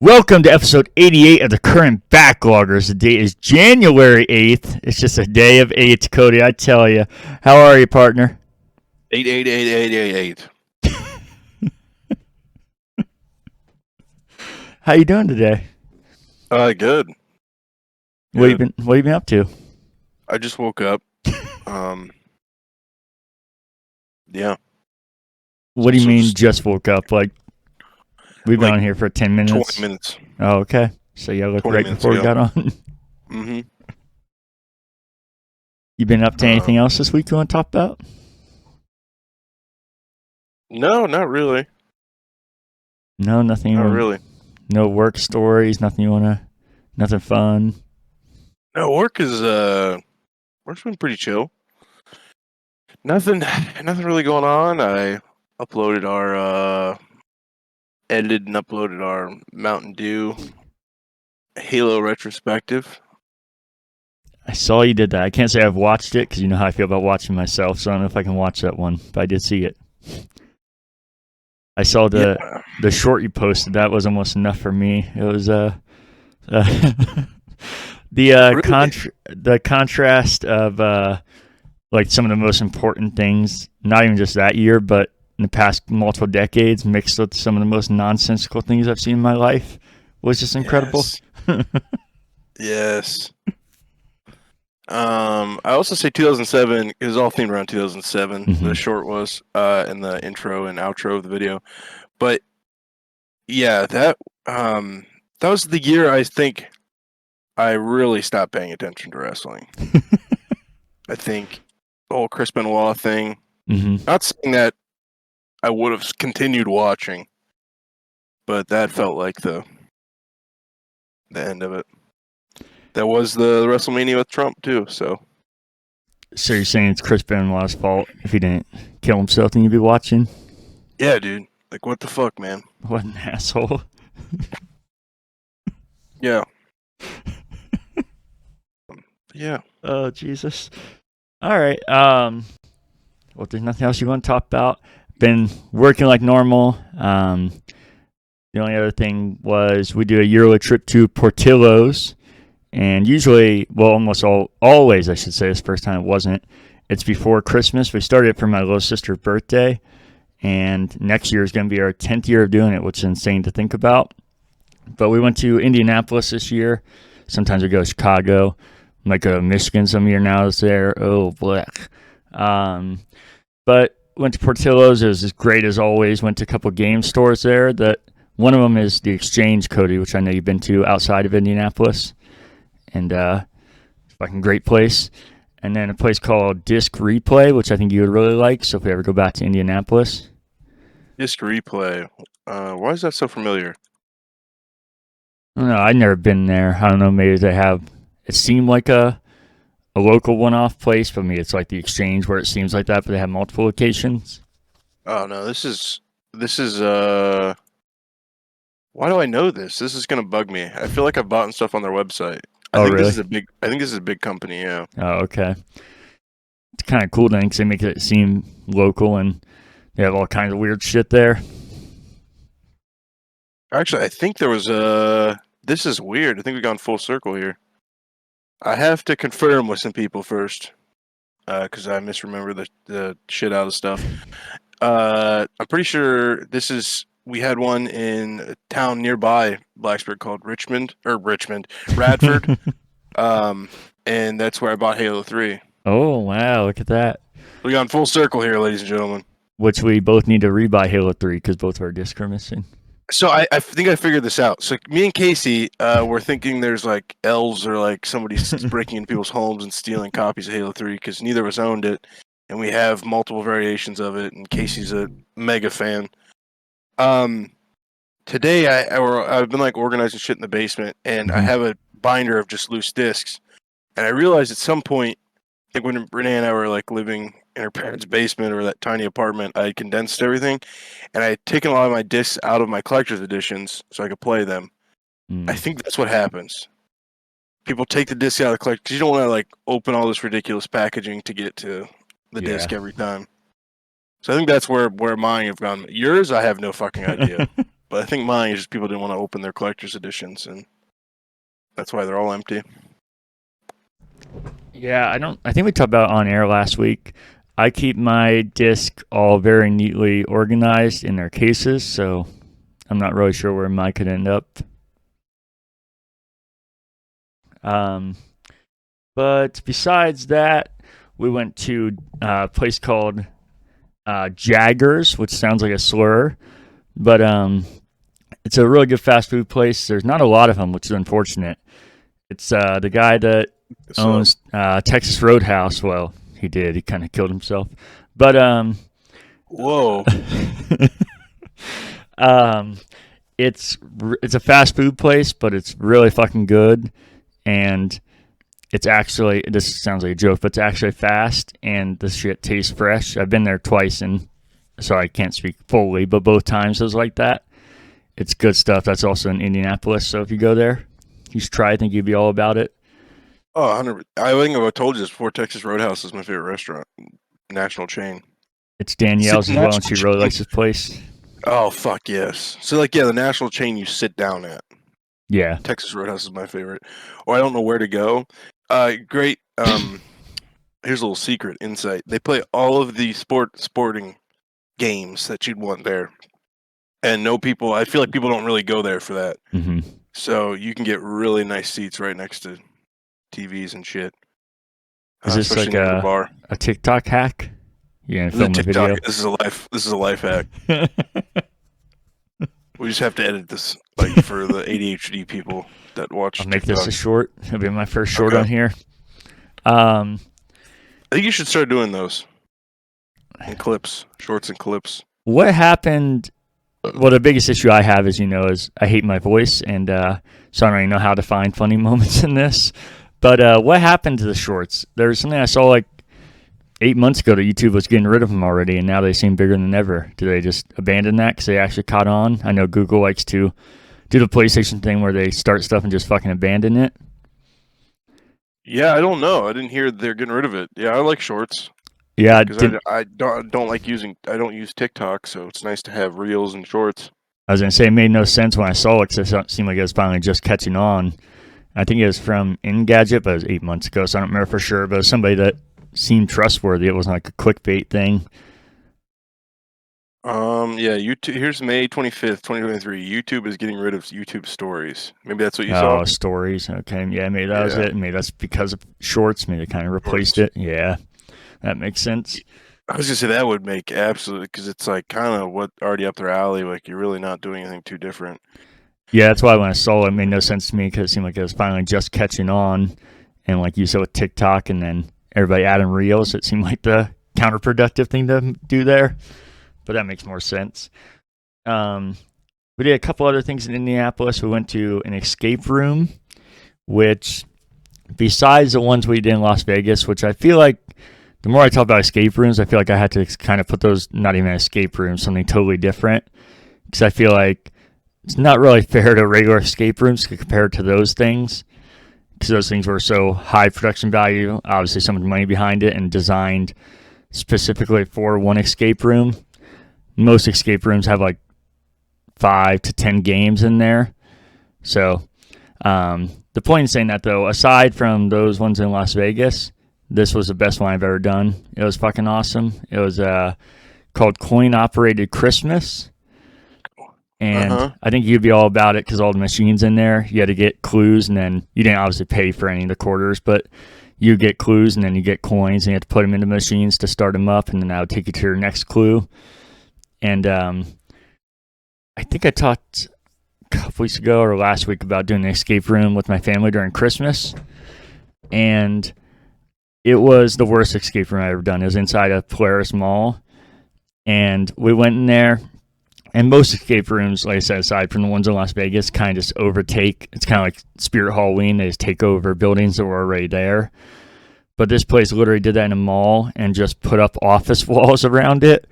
Welcome to episode 88 of the Current Backloggers. The date is January 8th. It's just a day of 8, Cody, I tell you. How are you, partner? 8888888. How you doing today? Good. What you been up to? I just woke up. Yeah. What do you So mean just just woke up? Like, we've been Like on here for 10 minutes? 20 minutes. Oh, okay. So you look 20 right minutes before we ago. got on. Mm-hmm. You been up to anything else this week you want to talk about? No, not really. No, nothing. Not really. No work stories, nothing you want to, nothing fun? No, work's been pretty chill. Nothing really going on. I edited and uploaded our Mountain Dew Halo retrospective. I saw you did that. I can't say I've watched it because you know how I feel about watching myself, so I don't know if I can watch that one, but I did see it. I saw the short you posted. That was almost enough for me. It was the contrast of like some of the most important things, not even just that year, but in the past multiple decades, mixed with some of the most nonsensical things I've seen in my life, was just incredible. Yes. I also say 2007 is all themed around 2007. Mhm. The short was in the intro and outro of the video, but yeah, that was the year I think I really stopped paying attention to wrestling. I think the whole Chris Benoit thing. Mm-hmm. Not saying that I would have continued watching, but that felt like the end of it. That was the WrestleMania with Trump too. So you're saying it's Chris Benoit's fault if he didn't kill himself, then you'd be watching? Yeah, dude. Like, what the fuck, man? What an asshole. Yeah. Yeah. Oh, Jesus. All right. Well, if there's nothing else you want to talk about, been working like normal. The only other thing was we do a yearly trip to Portillo's. And usually, well, always, I should say, this first time it wasn't. It's before Christmas. We started it for my little sister's birthday. And next year is going to be our 10th year of doing it, which is insane to think about. But we went to Indianapolis this year. Sometimes we go to Chicago. Might go to Michigan some year now. It's there. Oh, black. But went to Portillo's. It was as great as always. Went to a couple game stores there. One of them is the Exchange, Cody, which I know you've been to outside of Indianapolis. And fucking great place. And then a place called Disc Replay, which I think you would really like. So if we ever go back to Indianapolis. Disc Replay. Why is that so familiar? I don't know. I've never been there. I don't know. Maybe they have. It seemed like a local one-off place. For me, it's like the Exchange where it seems like that, but they have multiple locations. Oh no, this is. Why do I know this? This is gonna bug me. I feel like I've bought stuff on their website. I think really? this is a big company. Yeah. Oh, okay. It's kind of cool then because they make it seem local and they have all kinds of weird shit there. Actually, I think there was This is weird. I think we've gone full circle here. I have to confirm with some people first, because I misremember the shit out of stuff. I'm pretty sure we had one in a town nearby Blacksburg called Radford. And that's where I bought Halo 3. Oh, wow. Look at that. We gone full circle here, ladies and gentlemen. Which we both need to rebuy Halo 3 because both of our discs are missing. So I think I figured this out. So me and Casey were thinking there's like elves or like somebody's breaking into people's homes and stealing copies of Halo 3 because neither of us owned it. And we have multiple variations of it, and Casey's a mega fan. Today I've been like organizing shit in the basement, and I have a binder of just loose discs. And I realized at some point, like when Renee and I were like living in her parents' basement or that tiny apartment, I had condensed everything, and I had taken a lot of my discs out of my collector's editions so I could play them. I think that's what happens. People take the disc out of the collector because you don't want to like open all this ridiculous packaging to get to the disc every time. So I think that's where mine have gone. Yours, I have no fucking idea. But I think mine is just people didn't want to open their collector's editions, and that's why they're all empty. Yeah, I think we talked about it on air last week. I keep my disc all very neatly organized in their cases, so I'm not really sure where mine could end up. But besides that, we went to a place called Jaggers, which sounds like a slur, but it's a really good fast food place. There's not a lot of them, which is unfortunate. It's the guy that owns Texas Roadhouse. Well, he did. He kind of killed himself. But whoa. It's a fast food place, but it's really fucking good, and it's actually, this sounds like a joke, but it's actually fast, and the shit tastes fresh. I've been there twice, and so I can't speak fully, but both times it was like that. It's good stuff. That's also in Indianapolis, so if you go there, you should try. I think you'd be all about it. Oh, 100%. I think I told you this before. Texas Roadhouse is my favorite restaurant, national chain. It's Danielle's as well, and she really likes this place. Oh, fuck yes. So, like, yeah, the national chain you sit down at. Yeah. Texas Roadhouse is my favorite. Or I don't know where to go. Great. Here's a little secret insight. They play all of the sporting games that you'd want there. And I feel like people don't really go there for that. Mm-hmm. So you can get really nice seats right next to TVs and shit. Is this like a TikTok hack? Yeah, film a video. This is a life hack. We just have to edit this, like, for the ADHD people that watch. I'll make this a short. It'll be my first short on here. I think you should start doing those in clips, shorts and clips. What happened? Well, the biggest issue I have, as you know, is I hate my voice, and so I don't really know how to find funny moments in this. But what happened to the shorts? There's something I saw like 8 months ago that YouTube was getting rid of them already, and now they seem bigger than ever. Do they just abandon that because they actually caught on? I know Google likes to do the PlayStation thing where they start stuff and just fucking abandon it. Yeah, I don't know. I didn't hear they're getting rid of it. Yeah, I like shorts. Yeah, because I don't use TikTok, so it's nice to have reels and shorts. I was gonna say it made no sense when I saw it because it seemed like it was finally just catching on. I think it was from Engadget, but it was 8 months ago, so I don't remember for sure. But it was somebody that seemed trustworthy. It wasn't like a clickbait thing. Yeah, YouTube. Here's May 25th, 2023. YouTube is getting rid of YouTube Stories. Maybe that's what you saw. Oh, Stories. Okay, yeah, maybe that was it. Maybe that's because of Shorts. Maybe they kind of replaced it. Yeah, that makes sense. I was gonna say that would make absolutely, because it's like kind of what already up their alley. Like, you're really not doing anything too different. Yeah, that's why when I saw it, it made no sense to me because it seemed like it was finally just catching on, and like you said with TikTok, and then everybody adding reels, it seemed like the counterproductive thing to do there. But that makes more sense. We did a couple other things in Indianapolis. We went to an escape room, which, besides the ones we did in Las Vegas, which I feel like the more I talk about escape rooms, I feel like I had to kind of put those, not even an escape room, something totally different. Because I feel like it's not really fair to regular escape rooms compared to those things. Because those things were so high production value, obviously so much money behind it, and designed specifically for one escape room. Most escape rooms have like 5 to 10 games in there. So the point in saying that, though, aside from those ones in Las Vegas, this was the best one I've ever done. It was fucking awesome. It was called Coin Operated Christmas. And I think you'd be all about it because all the machines in there, you had to get clues, and then you didn't obviously pay for any of the quarters, but you get clues, and then you get coins, and you have to put them into machines to start them up, and then that would take you to your next clue. And I think I talked a couple weeks ago or last week about doing an escape room with my family during Christmas. And it was the worst escape room I've ever done. It was inside a Polaris Mall. And we went in there. And most escape rooms, like I said, aside from the ones in Las Vegas, kind of just overtake. It's kind of like Spirit Halloween. They just take over buildings that were already there. But this place literally did that in a mall and just put up office walls around it.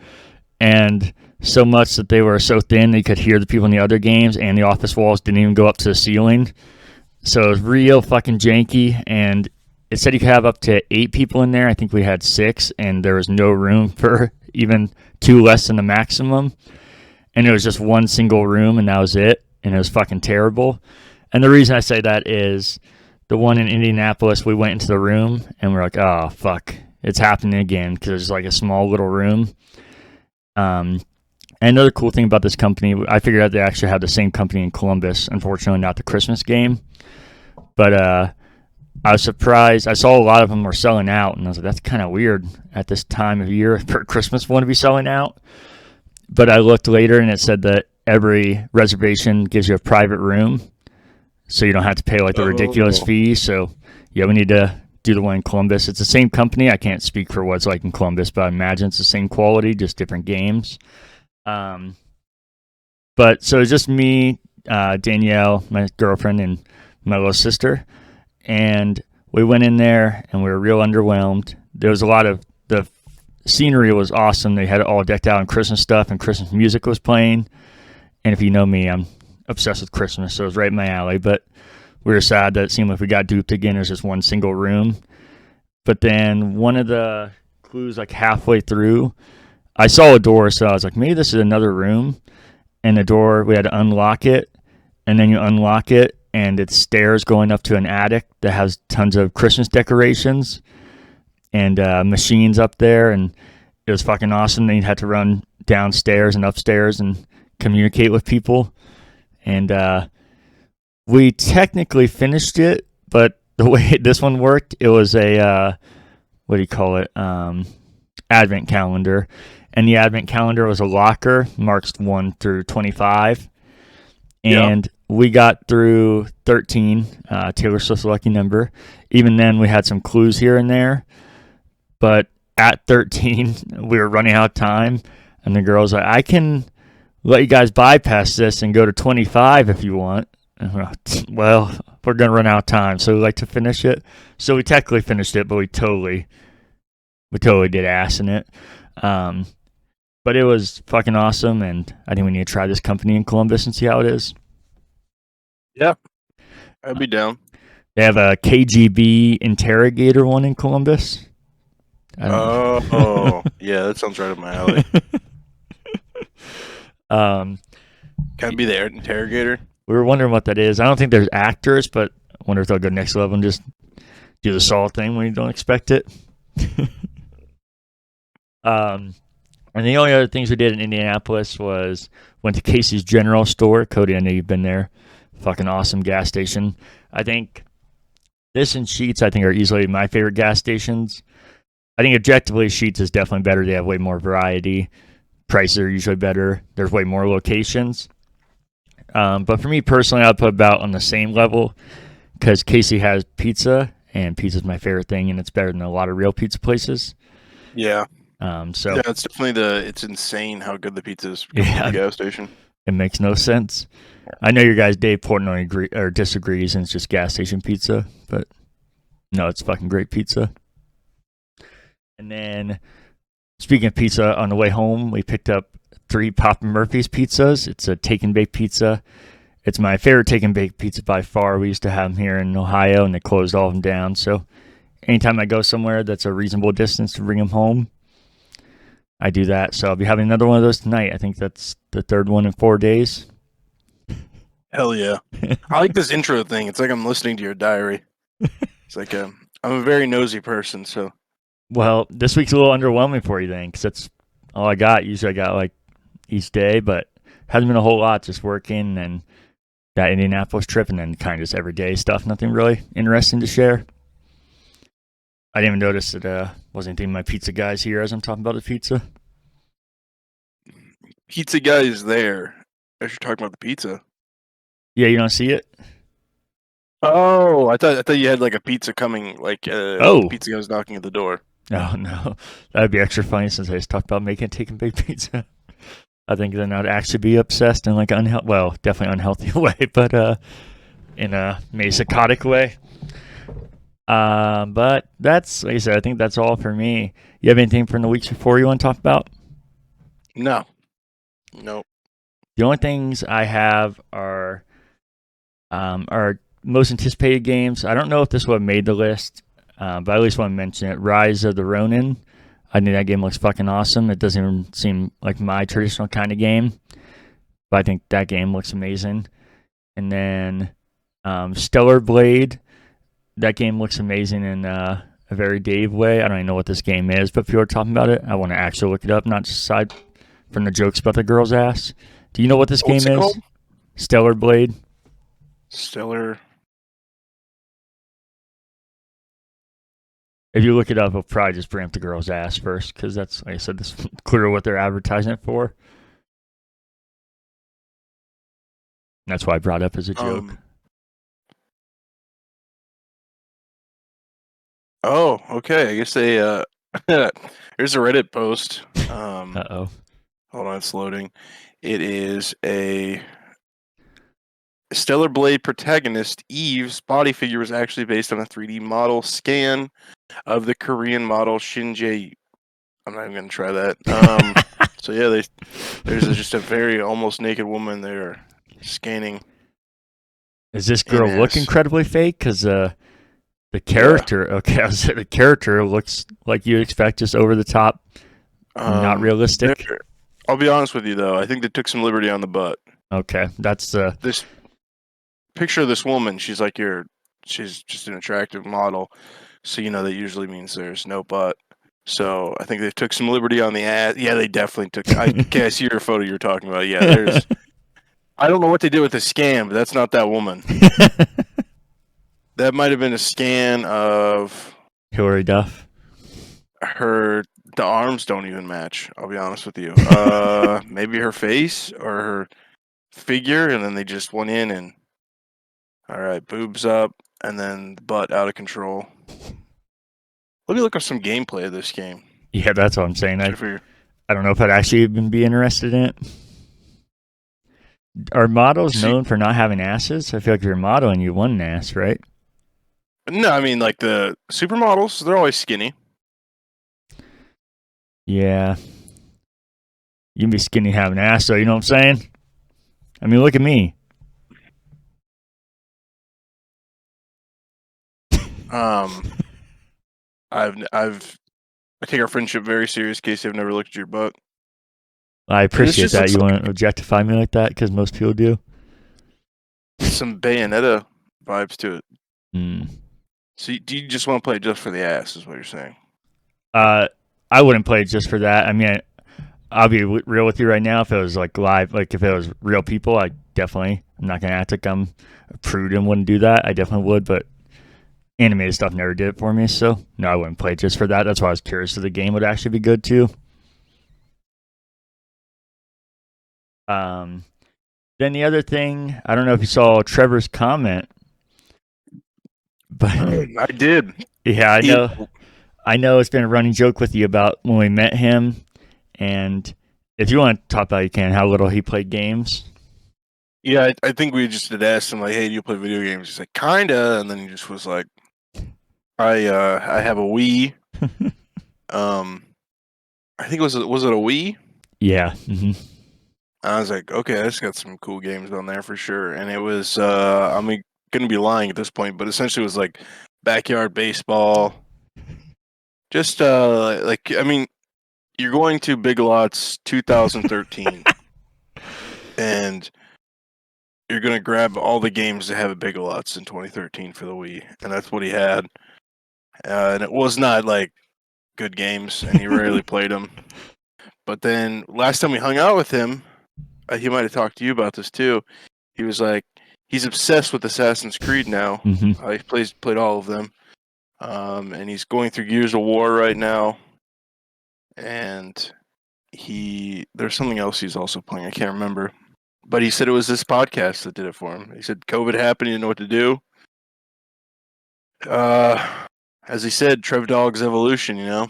And so much that they were so thin that you could hear the people in the other games, and the office walls didn't even go up to the ceiling. So it was real fucking janky, and it said you could have up to 8 people in there. I think we had 6, and there was no room for even 2 less than the maximum. and it was just one single room, and that was it, and it was fucking terrible. And the reason I say that is the one in Indianapolis, we went into the room, and we're like, oh, fuck, it's happening again, because it's like a small little room. And another cool thing about this company, I figured out they actually have the same company in Columbus. Unfortunately, not the Christmas game. But I was surprised. I saw a lot of them were selling out, and I was like, that's kind of weird at this time of year for Christmas one to be selling out. But I looked later, and it said that every reservation gives you a private room, so you don't have to pay like the ridiculous fee. So, yeah, we need to do the one in Columbus. It's the same company. I can't speak for what it's like in Columbus, but I imagine it's the same quality, just different games. But so it's just me, Danielle, my girlfriend, and my little sister. And we went in there, and we were real underwhelmed. There was a lot of the scenery was awesome. They had it all decked out in Christmas stuff, and Christmas music was playing. And if you know me, I'm obsessed with Christmas, so it was right in my alley. But we were sad that it seemed like we got duped again. It was just one single room. But then one of the clues, like halfway through, I saw a door, so I was like, maybe this is another room. And the door, we had to unlock it, and then you unlock it, and it's stairs going up to an attic that has tons of Christmas decorations and machines up there, and it was fucking awesome. Then you had to run downstairs and upstairs and communicate with people. And we technically finished it, but the way this one worked, it was a, what do you call it, advent calendar. And the advent calendar was a locker marked 1 through 25. And we got through 13, Taylor Swift's lucky number. Even then, we had some clues here and there. But at 13, we were running out of time. And the girl's like, I can let you guys bypass this and go to 25 if you want. And we're like, well, we're going to run out of time. So we like to finish it. So we technically finished it, but we totally did ass in it. But it was fucking awesome, and I think we need to try this company in Columbus and see how it is. Yeah, I'd be down. They have a KGB interrogator one in Columbus. Oh, yeah, that sounds right up my alley. Can I be the interrogator? We were wondering what that is. I don't think there's actors, but I wonder if they'll go next level and just do the Saw thing when you don't expect it. And the only other things we did in Indianapolis was went to Casey's General Store. Cody, I know you've been there. Fucking awesome gas station. I think this and Sheetz, I think, are easily my favorite gas stations. I think objectively, Sheetz is definitely better. They have way more variety. Prices are usually better. There's way more locations. But for me personally, I'd put about on the same level because Casey has pizza, and pizza is my favorite thing, and it's better than a lot of real pizza places. Yeah. So yeah, it's definitely it's insane how good the pizza is from the gas station. It makes no sense. I know your guys Dave Portnoy disagrees, and it's just gas station pizza, but no, it's fucking great pizza. And then, speaking of pizza, on the way home, we picked up 3 Papa Murphy's pizzas. It's a take and bake pizza. It's my favorite take and bake pizza by far. We used to have them here in Ohio, and they closed all of them down. So anytime I go somewhere that's a reasonable distance to bring them home, I do that. So I'll be having another one of those tonight. I think that's the 3rd one in 4 days. Hell yeah. I like this intro thing. It's like I'm listening to your diary. It's like I'm a very nosy person, so. Well, this week's a little underwhelming for you then, because that's all I got. Usually I got like each day, but hasn't been a whole lot, just working and that Indianapolis trip and then kind of just everyday stuff. Nothing really interesting to share. I didn't even notice that wasn't anything my pizza guy's here as I'm talking about the pizza. Pizza guy is there as you're talking about the pizza. Yeah, you don't see it? Oh, I thought you had like a pizza coming, like the pizza guy was knocking at the door. Oh, no. That'd be extra funny since I just talked about making a take and bake pizza. I think then I'd actually be obsessed in like definitely unhealthy way, but in a maybe psychotic way. But that's, like I said, I think that's all for me. You have anything from the weeks before you want to talk about? No. Nope. The only things I have are most anticipated games. I don't know if this would have made the list, but I at least want to mention it. Rise of the Ronin. I think that game looks fucking awesome. It doesn't even seem like my traditional kind of game. but I think that game looks amazing. And then Stellar Blade, that game looks amazing in a very Dave way. I don't even know what this game is, but if you were talking about it, I want to actually look it up, not just aside from the jokes about the girl's ass. Do you know what this game is? Called? Stellar Blade. Stellar. If you look it up, it'll probably just bring up the girl's ass first, because that's, like I said, this clearly what they're advertising it for. That's why I brought it up as a joke. Oh, okay. I guess they there's a Reddit post. Uh-oh. Hold on, it's loading. It is a Stellar Blade protagonist Eve's body figure was actually based on a 3D model scan of the Korean model Shinjae. I'm not even gonna try that. So yeah, there's just a very almost naked woman there scanning. Does this girl look incredibly fake? Because the character, okay, I was saying the character looks like you expect, just over the top, not realistic. I'll be honest with you though, I think they took some liberty on the butt. Okay, that's this picture of this woman. She's like she's just an attractive model, so you know that usually means there's no butt. So I think they took some liberty on the ass. Yeah, they definitely took. I see your photo you're talking about. Yeah, there's. I don't know what they did with the scan, but that's not that woman. That might have been a scan of Hilary Duff. The arms don't even match. I'll be honest with you. Maybe her face or her figure, and then they just went in and all right, boobs up, and then the butt out of control. Let me look up some gameplay of this game. Yeah, that's what I'm saying. I don't know if I'd actually even be interested in it. Are models known for not having asses? I feel like if you're modeling, you want an ass, right? No, I mean, like the supermodels, they're always skinny. Yeah. You can be skinny having an ass, though, you know what I'm saying? I mean, look at me. I take our friendship very serious, Casey. I've never looked at your butt. I appreciate that. You want to objectify me like that, because most people do. Some Bayonetta vibes to it. Hmm. So do you just want to play it just for the ass, is what you're saying? I wouldn't play it just for that. I mean, I'll be real with you right now. If it was like live, like if it was real people, I'm not going to act like I'm a prude and wouldn't do that. I definitely would, but animated stuff never did it for me, so no, I wouldn't play it just for that. That's why I was curious if the game would actually be good too. Then the other thing, I don't know if you saw Trevor's comment, but I did. Yeah, I know it's been a running joke with you about when we met him, and if you want to talk about it, you can, how little he played games. Yeah, I think we just had asked him, like, hey, do you play video games? He's like, kinda, and then he just was like, I have a Wii. I think was it a Wii? Yeah. Mm-hmm. I was like, okay, it's got some cool games on there for sure. And it was, I'm gonna be lying at this point, but essentially it was like backyard baseball. Just like, I mean, you're going to Big Lots 2013, and you're gonna grab all the games that have at Big Lots in 2013 for the Wii, and that's what he had. And it was not like good games, and he rarely played them. But then last time we hung out with him, he might have talked to you about this too. He was like, he's obsessed with Assassin's Creed now. Mm-hmm. He played all of them, and he's going through Gears of War right now. And there's something else he's also playing. I can't remember, but he said it was this podcast that did it for him. He said COVID happened, he didn't know what to do. As he said, Trev-Dog's evolution, you know.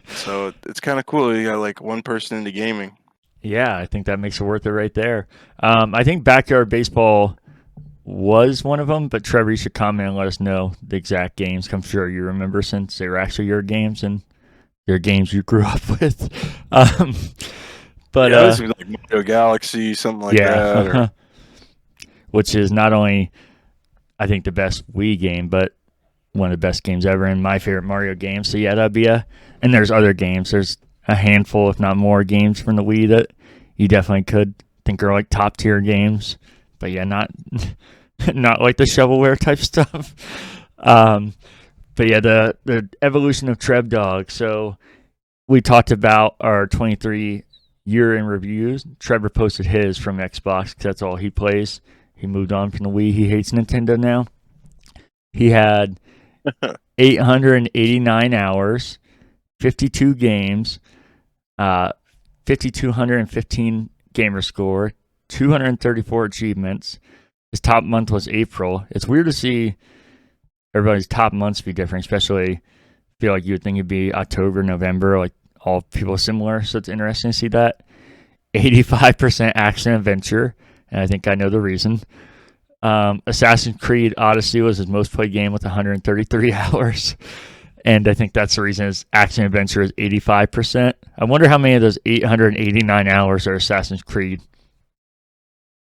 So it's kind of cool. You got like one person into gaming. Yeah, I think that makes it worth it right there. I think Backyard Baseball was one of them, but Trevor, you should comment and let us know the exact games. I'm sure you remember, since they were actually your games and they're games you grew up with. But yeah, this was like Mario Galaxy, something like that. Or... Which is not only, I think, the best Wii game, but one of the best games ever, and my favorite Mario game. So yeah, that'd be and there's other games. There's a handful, if not more, games from the Wii that you definitely could think are like top tier games, but yeah, not not like the shovelware type stuff. Um, but yeah, the evolution of Trev-Dog. So we talked about our 23 year in reviews. Trevor posted his from Xbox because that's all he plays. He moved on from the Wii. He hates Nintendo now. He had 889 hours, 52 games, 5,215 gamer score, 234 achievements. His top month was April. It's weird to see everybody's top months be different, especially feel like you would think it'd be October, November, like all people similar. So it's interesting to see that. 85% action adventure, and I think I know the reason. Assassin's Creed Odyssey was his most played game with 133 hours. And I think that's the reason his action adventure is 85%. I wonder how many of those 889 hours are Assassin's Creed.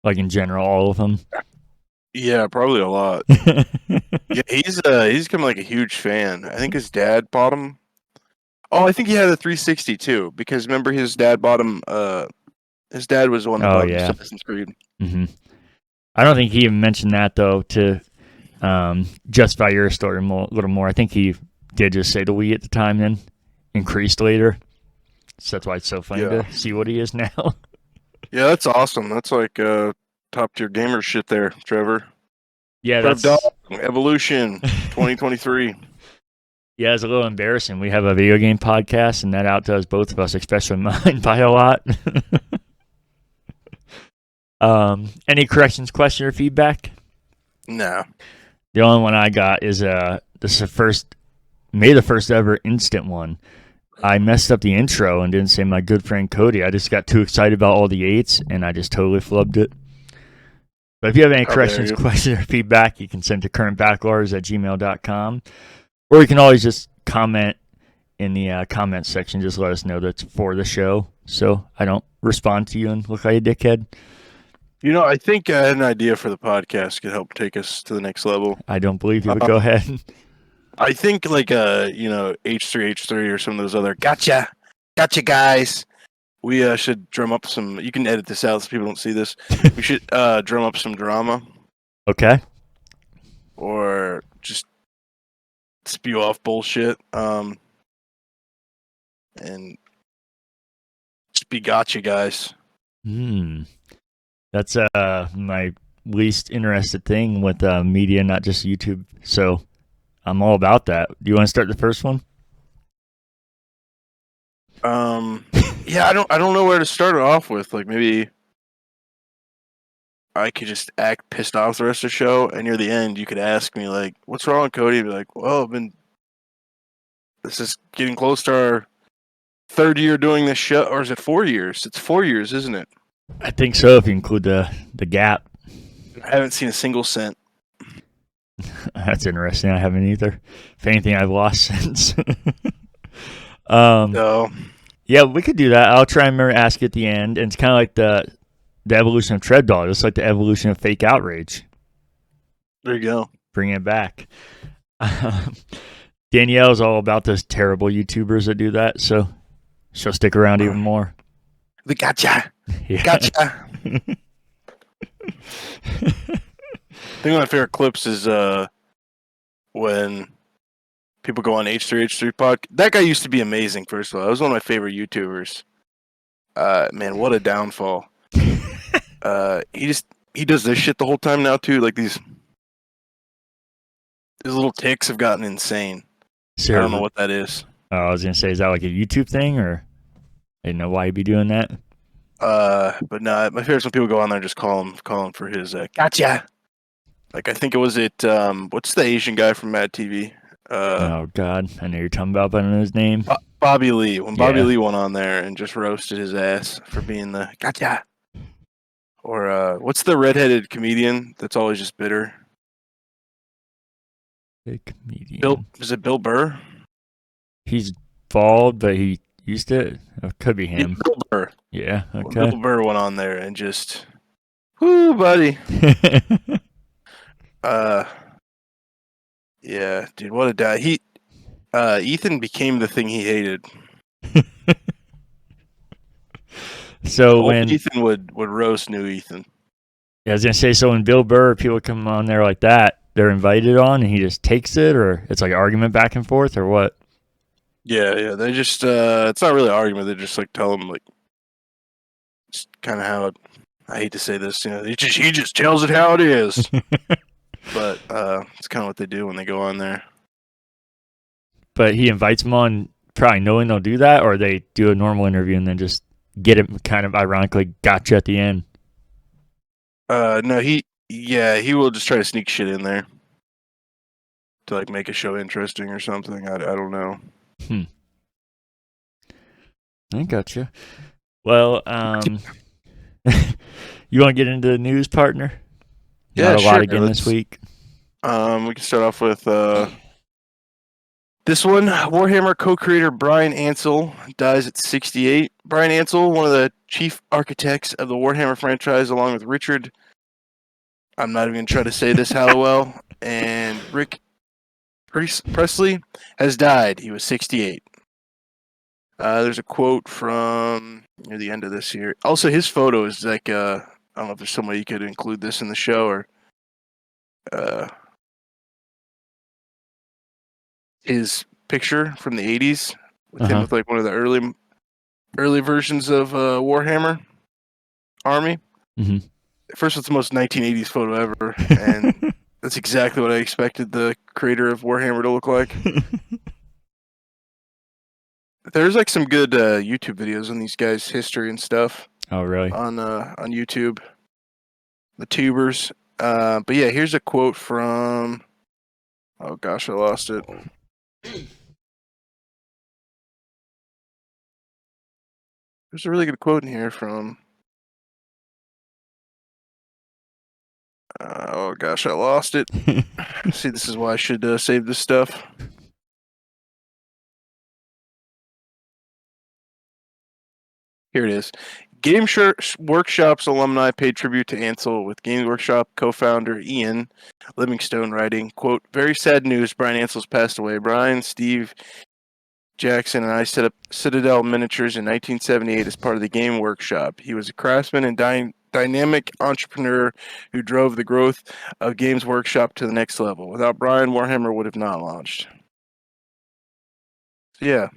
Like in general, all of them. Yeah, probably a lot. Yeah, he's become like a huge fan. I think his dad bought him. Oh, I think he had a 360 too, because remember his dad bought him. His dad was the one that bought him Assassin's Creed. Mm-hmm. I don't think he even mentioned that though to justify your story a little more. I think he did just say the Wii at the time, then increased later. So that's why it's so funny to see what he is now. Yeah, that's awesome. That's like top tier gamer shit there, Trevor. Yeah, Trev-Dog Evolution 2023. Yeah, it's a little embarrassing. We have a video game podcast, and that outdoes both of us, especially mine, by a lot. Any corrections, question, or feedback? No. The only one I got is this is the first ever instant one. I messed up the intro and didn't say my good friend Cody. I just got too excited about all the 8s, and I just totally flubbed it. But if you have any corrections, questions, or feedback, you can send to currentbackloggers@gmail.com. Or you can always just comment in the comment section. Just let us know that's for the show, so I don't respond to you and look like a dickhead. You know, I think I had an idea for the podcast could help take us to the next level. I don't believe you, but go ahead. I think like H3H3 or some of those other gotcha guys. We should drum up some. You can edit this out so people don't see this. We should drum up some drama. Okay. Or just spew off bullshit. And just be gotcha guys. That's my least interested thing with media, not just YouTube. So I'm all about that. Do you want to start the first one? Yeah, I don't know where to start it off with. Like maybe I could just act pissed off the rest of the show, and near the end, you could ask me like, "What's wrong, Cody?" I'd be like, "Well, this is getting close to our 3rd year doing this show, or is it 4 years? It's 4 years, isn't it?" I think so. If you include the gap. I haven't seen a single cent. That's interesting. I haven't either. If anything, I've lost since. No. Yeah, we could do that. I'll try and remember to ask you at the end. And it's kind of like the evolution of Trev-Dog. It's like the evolution of fake outrage. There you go. Bring it back. Danielle's all about those terrible YouTubers that do that, so she'll stick around even more. The gotcha. Yeah. Gotcha. I think one of my favorite clips is when people go on H3H3 podcast. That guy used to be amazing, first of all. That was one of my favorite YouTubers. Man, what a downfall. He does this shit the whole time now too. Like these little tics have gotten insane. Sure. I don't know what that is. I was gonna say, is that like a YouTube thing, or I didn't know why he'd be doing that? But no, my favorite is when people go on there and just call him for his gotcha. Like I think it was what's the Asian guy from Mad TV? Oh God, I know you're talking about, but I don't know his name. Bobby Lee. When Bobby Lee went on there and just roasted his ass for being the gotcha. Or what's the redheaded comedian that's always just bitter? Big comedian. Is it Bill Burr? He's bald, but he used to. It could be him. Bill Burr. Yeah. Okay. Bill Burr went on there and just, whoo, buddy. Yeah, dude, what a guy. Ethan became the thing he hated. So Old when Ethan would roast new Ethan. I was gonna say, so when Bill Burr or people come on there like that, they're invited on, and he just takes it, or it's like argument back and forth, or what? Yeah. They just it's not really an argument. They just like tell him like it's kind of how I hate to say this, he just tells it how it is. But it's kind of what they do when they go on there. But he invites them on, probably knowing they'll do that, or they do a normal interview and then just get it kind of ironically gotcha at the end. No, he will just try to sneak shit in there to like make a show interesting or something. I don't know. I gotcha. Well, you want to get into the news, partner? Yeah, Not a sure. lot again this week. We can start off with this one. Warhammer co-creator Brian Ansell dies at 68. Brian Ansell, one of the chief architects of the Warhammer franchise, along with Richard, I'm not even going to try to say this, Hallowell, and Rick Presley, has died. He was 68. There's a quote from near the end of this here. Also, his photo is like, I don't know if there's some way you could include this in the show or his picture from the 80s with him with like one of the early versions of Warhammer Army. Mm-hmm. First, it's the most 1980s photo ever, and that's exactly what I expected the creator of Warhammer to look like. There's like some good YouTube videos on these guys' history and stuff. Oh, really? On YouTube, the tubers. But yeah, here's a quote from. Oh gosh, I lost it. There's a really good quote in here from. Oh gosh, I lost it. See, this is why I should save this stuff. Here it is. Workshop's alumni paid tribute to Ansell, with Games Workshop co-founder Ian Livingstone writing, quote, "Very sad news, Brian Ansell's passed away. Brian, Steve Jackson, and I set up Citadel Miniatures in 1978 as part of the Game Workshop. He was a craftsman and dynamic entrepreneur who drove the growth of Games Workshop to the next level. Without Brian, Warhammer would have not launched." So, yeah.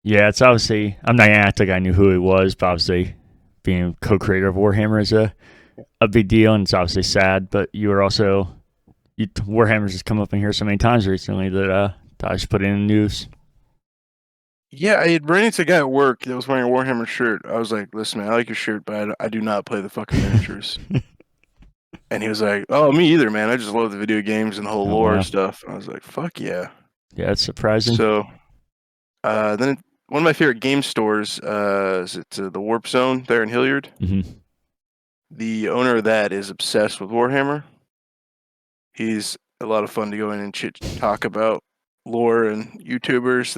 Yeah, it's obviously, I'm not going to act like I knew who he was, but obviously being co-creator of Warhammer is a big deal, and it's obviously sad, but you were also, Warhammer's just come up in here so many times recently that I just put it in the news. Yeah, I had ran into a guy at work that was wearing a Warhammer shirt. I was like, "Listen, man, I like your shirt, but I do not play the fucking miniatures." And he was like, "Oh, me either, man. I just love the video games and the whole lore and stuff." I was like, "Fuck yeah." Yeah, it's surprising. So, then one of my favorite game stores is the Warp Zone there in Hilliard. Mm-hmm. The owner of that is obsessed with Warhammer. He's a lot of fun to go in and talk about lore and YouTubers.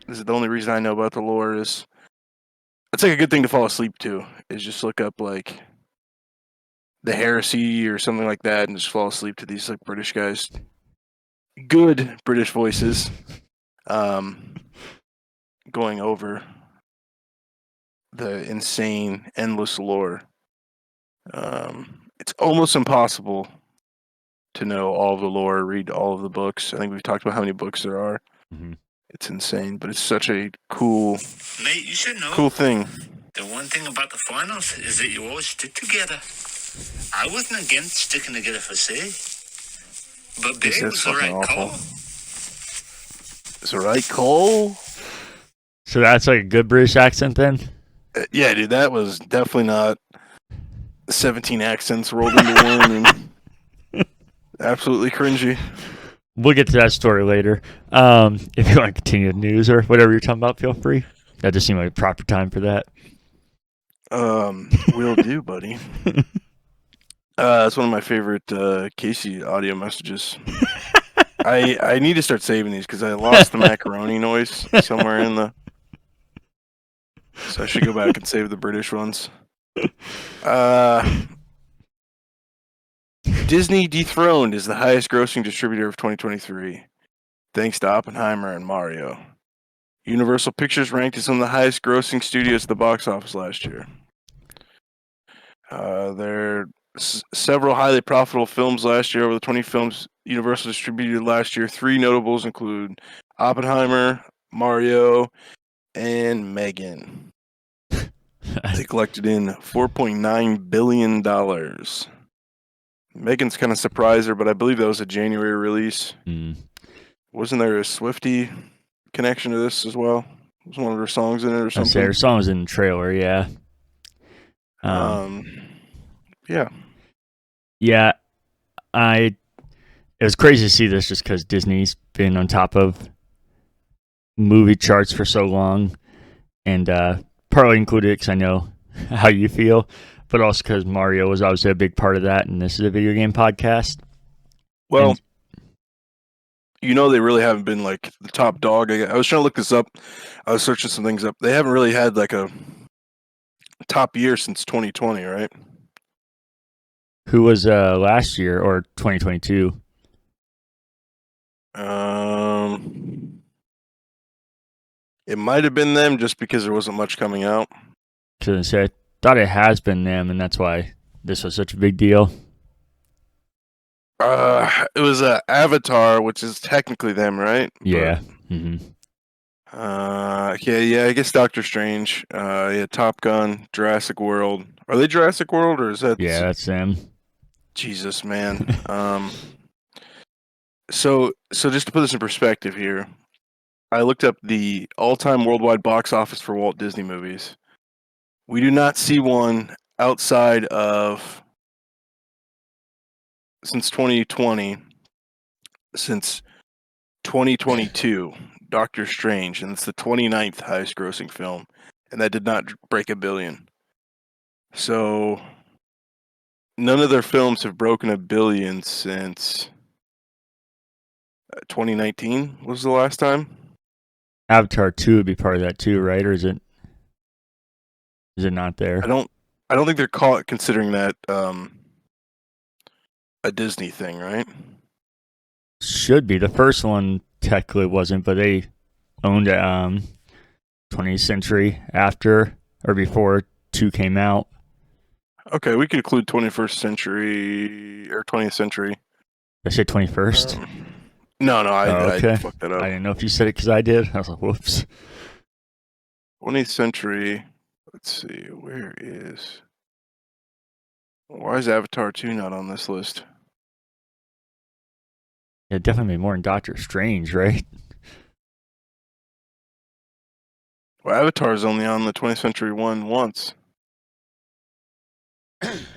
This is the only reason I know about the lore is it's like a good thing to fall asleep to, is just look up like the heresy or something like that and just fall asleep to these like British guys. Good British voices going over the insane, endless lore. It's almost impossible to know all of the lore, read all of the books. I think we've talked about how many books there are. Mm-hmm. It's insane, but it's such a cool, Mate, you should know. cool thing. The one thing about the finals is that you always stick together. I wasn't against sticking together for say, but Big was the right call. It's the right call. So that's like a good British accent then? Yeah, dude, that was definitely not 17 accents rolled into one and absolutely cringy. We'll get to that story later. If you want to continue the news or whatever you're talking about, feel free. That just seemed like a proper time for that. Will do, buddy. It's one of my favorite Casey audio messages. I need to start saving these because I lost the macaroni noise somewhere in the. So I should go back and save the British ones. Disney dethroned is the highest grossing distributor of 2023, thanks to Oppenheimer and Mario. Universal Pictures ranked as one of the highest grossing studios at the box office last year. There are several highly profitable films last year. Over the 20 films Universal distributed last year, 3 notables include Oppenheimer, Mario, and Megan. They collected in $4.9 billion. Megan's kind of surprised her, but I believe that was a January release. Wasn't there a Swiftie connection to this as well? Was one of her songs in it or something? Her song was in the trailer, yeah. Yeah. Yeah, it was crazy to see this just because Disney's been on top of movie charts for so long, and partly included because I know how you feel, but also because Mario was obviously a big part of that, and this is a video game podcast. Well, and, they really haven't been like the top dog. I was trying to look this up. I was searching some things up. They haven't really had like a top year since 2020, right? who was last year or 2022? It might have been them just because there wasn't much coming out. Because I thought it has been them, and that's why this was such a big deal. It was Avatar, which is technically them, right? Yeah. Yeah. I guess Doctor Strange. Top Gun, Jurassic World. Are they Jurassic World or is that? Yeah, that's them. Jesus, man. So just to put this in perspective here, I looked up the all-time worldwide box office for Walt Disney movies. We do not see one outside of since 2020, since 2022, Doctor Strange, and it's the 29th highest grossing film, and that did not break $1 billion. So none of their films have broken $1 billion since 2019 was the last time. Avatar 2 would be part of that too, right? Or is it not there? I don't think they're considering that a Disney thing, right? Should be. The first one technically wasn't, but they owned it 20th century after or before 2 came out. Okay, we could include 21st century or 20th century. Did I say 21st? No, I fucked that up. I didn't know if you said it because I did. I was like, whoops. 20th century. Let's see. Where is... Why is Avatar 2 not on this list? Yeah, definitely more than Doctor Strange, right? Well, Avatar is only on the 20th century one once.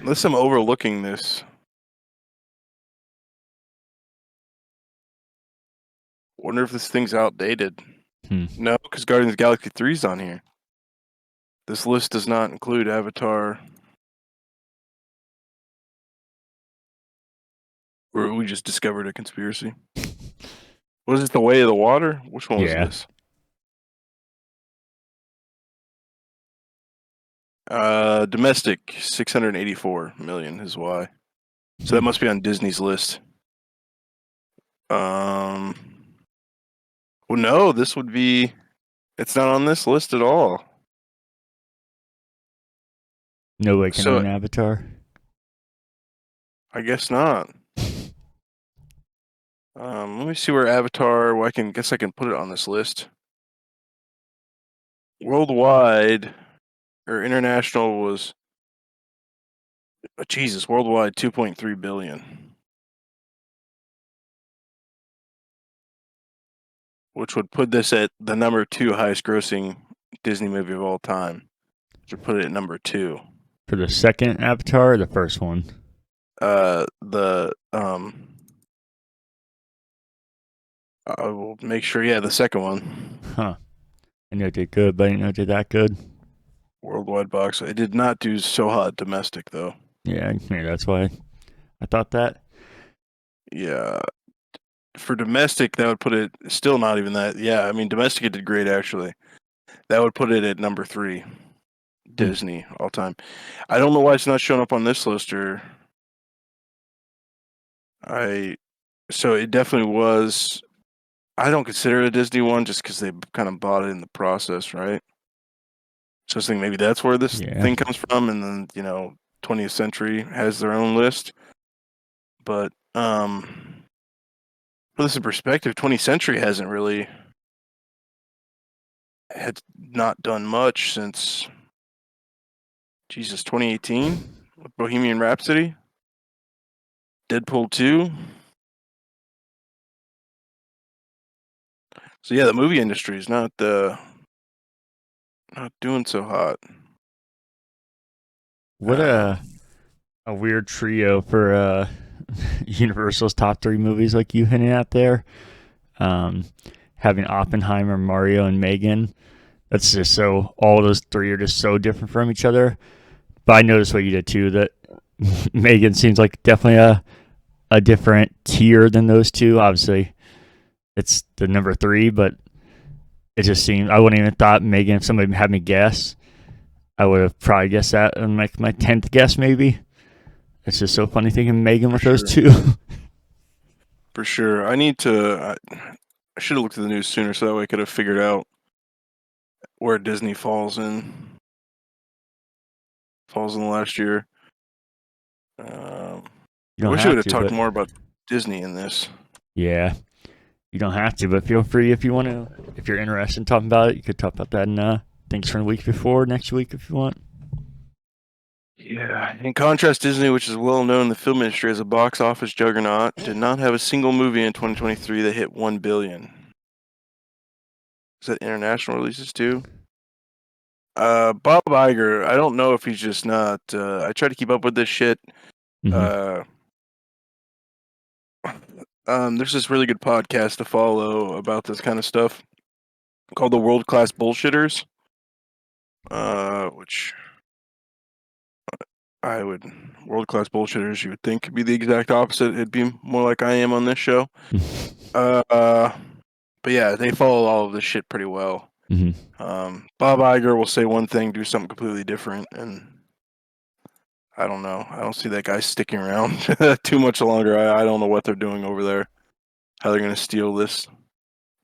Unless I'm overlooking this. Wonder if this thing's outdated. No, because Guardians of the Galaxy 3 is on here. This list does not include Avatar. Or we just discovered a conspiracy. Was it The Way of the Water? Which one was this? Domestic, 684 million is why. So that must be on Disney's list. Well, no, this would be... It's not on this list at all. Nobody can own Avatar? I guess not. Let me see where Avatar... I guess I can put it on this list. Worldwide, or international was... Jesus, worldwide 2.3 billion. Which would put this at the number 2 highest grossing Disney movie of all time. Which would put it at number 2. For the second Avatar or the first one? I will make sure, the second one. Huh. I know it did good, but I didn't know it did that good. Worldwide box. It did not do so hot domestic, though. Yeah, that's why I thought that. Yeah. For domestic, that would put it still not even that. Yeah, I mean, domestic, it did great, actually. That would put it at number 3. Disney, all time. I don't know why it's not showing up on this list, or... So it definitely was... I don't consider it a Disney one just because they kind of bought it in the process, right? So I was thinking maybe that's where this thing comes from, and then 20th Century has their own list. But for this in perspective, 20th Century hasn't really had not done much since 2018 with Bohemian Rhapsody, Deadpool 2. So yeah, the movie industry is not doing so hot. What a weird trio for Universal's top 3 movies, like you hinted at there. Having Oppenheimer, Mario, and Megan. That's just so, all those 3 are just so different from each other. But I noticed what you did too, that Megan seems like definitely a different tier than those 2. Obviously, it's the number 3, but it just seemed, I wouldn't even thought Megan, if somebody had me guess, I would have probably guessed that on my 10th guess maybe. It's just so funny thinking Megan with those 2. For sure. I need to. I should have looked at the news sooner so that way I could have figured out where Disney falls in the last year. I wish I would have talked more about Disney in this. Yeah, you don't have to, but feel free if you want to. If you're interested in talking about it, you could talk about that in things from the week before, next week if you want. Yeah. In contrast, Disney, which is well known in the film industry as a box office juggernaut, did not have a single movie in 2023 that hit $1 billion. Is that international releases too? Bob Iger, I don't know if he's just not. I try to keep up with this shit. Mm-hmm. There's this really good podcast to follow about this kind of stuff called the World Class Bullshitters, which I would World Class Bullshitters. You would think could be the exact opposite. It'd be more like I am on this show. But yeah, they follow all of this shit pretty well. Mm-hmm. Bob Iger will say one thing, do something completely different, and I don't know. I don't see that guy sticking around too much longer. I don't know what they're doing over there. How they're going to steal this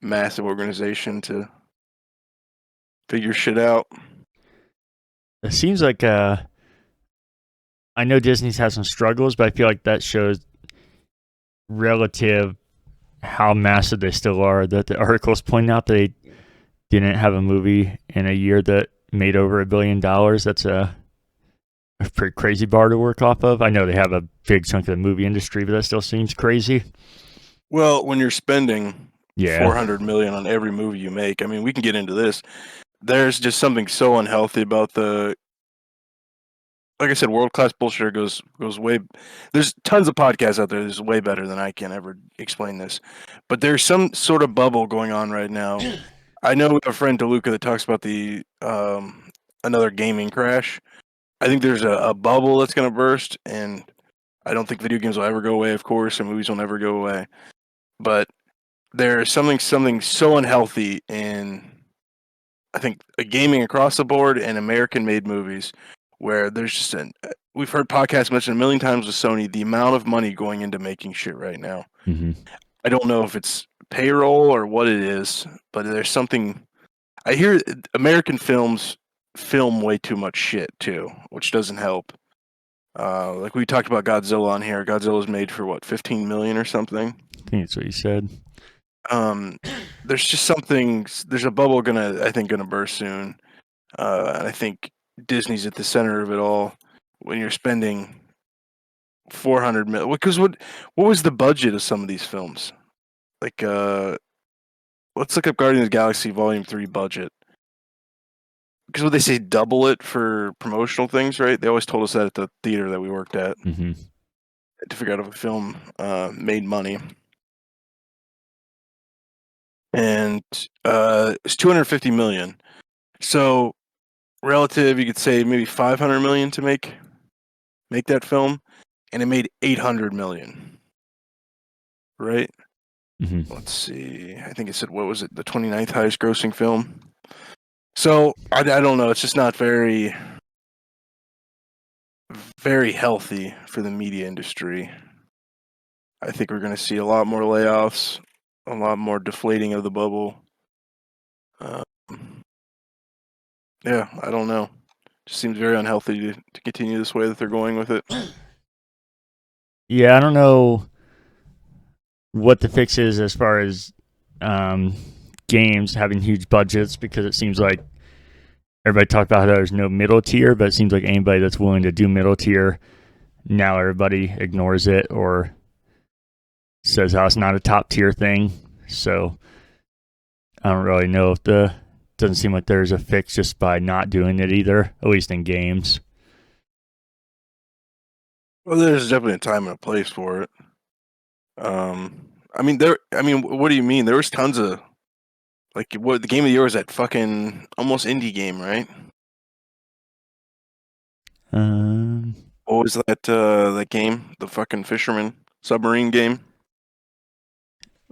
massive organization to figure shit out. It seems like I know Disney's had some struggles, but I feel like that shows relative how massive they still are. That the articles point out they didn't have a movie in a year that made over $1 billion. That's a pretty crazy bar to work off of. I know they have a big chunk of the movie industry, but that still seems crazy. Well, when you're spending $400 million on every movie you make, I mean, we can get into this. There's just something so unhealthy about like I said, World Class Bullshitter goes way. There's tons of podcasts out there that's way better than I can ever explain this, but there's some sort of bubble going on right now. I know we have a friend DeLuca that talks about the another gaming crash. I think there's a bubble that's going to burst, and I don't think video games will ever go away, of course, and movies will never go away. But there's something so unhealthy in, I think, gaming across the board and American-made movies, where there's just we've heard podcasts mentioned a million times with Sony the amount of money going into making shit right now. Mm-hmm. I don't know if it's payroll or what it is, but there's something. I hear American films film way too much shit too, which doesn't help. Like we talked about Godzilla on here. Godzilla's made for what, 15 million or something? I think that's what you said. There's just something. There's a bubble gonna burst soon, and I think Disney's at the center of it all. When you're spending 400 million, because what was the budget of some of these films? Like, let's look up Guardians of the Galaxy Volume 3 budget. Because what they say, double it for promotional things, right? They always told us that at the theater that we worked at, Mm-hmm. to figure out if a film made money. And it's 250 million. So relative, you could say maybe 500 million to make that film, and it made 800 million. Right? Mm-hmm. Let's see. I think it said, what was it? The 29th highest grossing film. So I don't know. It's just not very, very healthy for the media industry. I think we're going to see a lot more layoffs, a lot more deflating of the bubble. Yeah, I don't know. Just seems very unhealthy to continue this way that they're going with it. Yeah, I don't know what the fix is as far as games having huge budgets, because it seems like everybody talked about how there's no middle tier, but it seems like anybody that's willing to do middle tier, now everybody ignores it or says how it's not a top tier thing. So I don't really know if doesn't seem like there's a fix just by not doing it either, at least in games. Well, there's definitely a time and a place for it. I mean, what do you mean? There was tons of what the game of the year was that fucking almost indie game, right? What was that game? The fucking fisherman submarine game?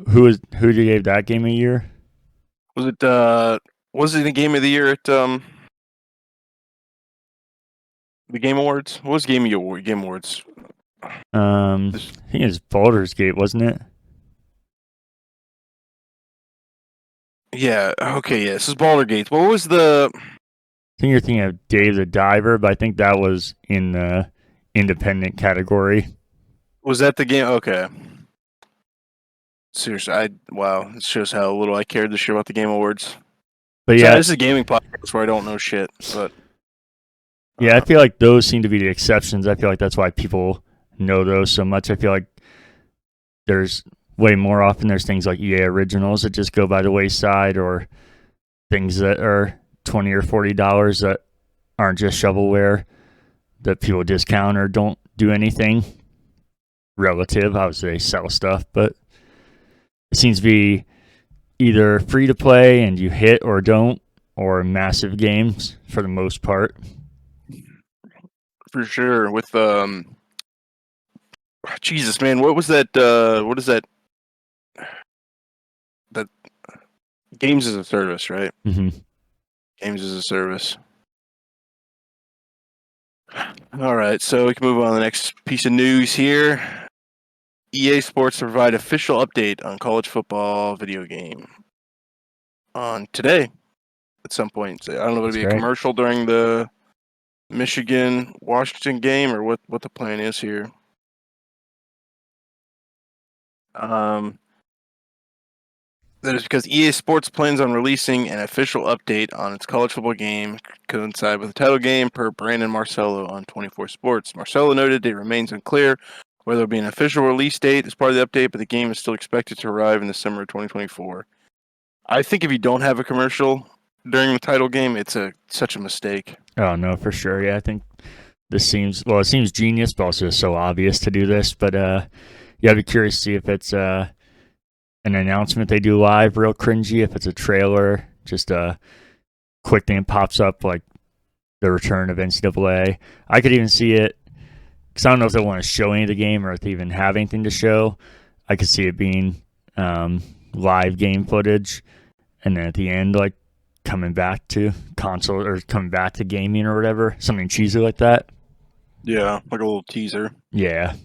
Who gave that game a year? Was it a game of the year at the Game Awards? What was Game Awards? I think it was Baldur's Gate, wasn't it? Yeah. Okay. Yeah. This is Baldur's Gate. What was the? I think you're thinking of Dave the Diver, but I think that was in the independent category. Was that the game? Okay. Seriously, wow. It shows how little I cared this year about the Game Awards. But yeah, this is a gaming podcast where I don't know shit. But yeah, I feel like those seem to be the exceptions. I feel like that's why people know those so much. I feel like there's way more often there's things like EA Originals that just go by the wayside, or things that are $20 or $40 that aren't just shovelware that people discount or don't do anything relative. I would say sell stuff, but it seems to be either free to play and you hit or don't, or massive games for the most part. For sure, with Jesus, man, what was that? What is that? That games as a service, right? Mm-hmm. Games as a service. All right, so we can move on to the next piece of news here. EA Sports to provide official update on college football video game on today at some point. I don't know if it'll be a commercial during the Michigan-Washington game or what the plan is here. That is because EA Sports plans on releasing an official update on its college football game, coincide with the title game, per Brandon Marcello on 24 Sports. Marcello noted it remains unclear whether there will be an official release date as part of the update, but the game is still expected to arrive in the summer of 2024. I think if you don't have a commercial during the title game, it's such a mistake. Oh, no, for sure. Yeah, I think this seems genius, but also so obvious to do this. But yeah, I'd be curious to see if it's an announcement they do live, real cringy, if it's a trailer, just a quick thing pops up like the return of NCAA. I could even see it, because I don't know if they want to show any of the game or if they even have anything to show. I could see it being live game footage, and then at the end, like, coming back to console or coming back to gaming or whatever, something cheesy like that. Yeah, like a little teaser. Yeah.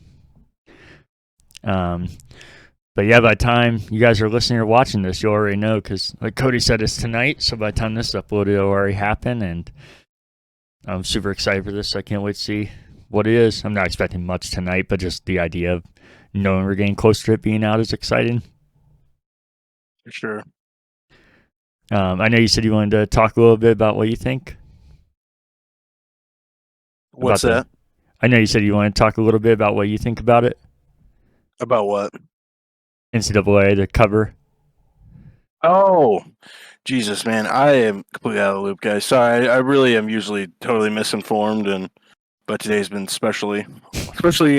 But yeah, by the time you guys are listening or watching this, you'll already know, because like Cody said, it's tonight. So by the time this is uploaded, it'll already happen, and I'm super excited for this. I can't wait to see what it is. I'm not expecting much tonight, but just the idea of knowing we're getting close to it being out is exciting. For sure. I know you said you wanted to talk a little bit about what you think. What's that? I know you said you wanted to talk a little bit about what you think about it. About what? NCAA, the cover. Oh, Jesus, man. I am completely out of the loop, guys. Sorry, I really am usually totally misinformed, but today's been especially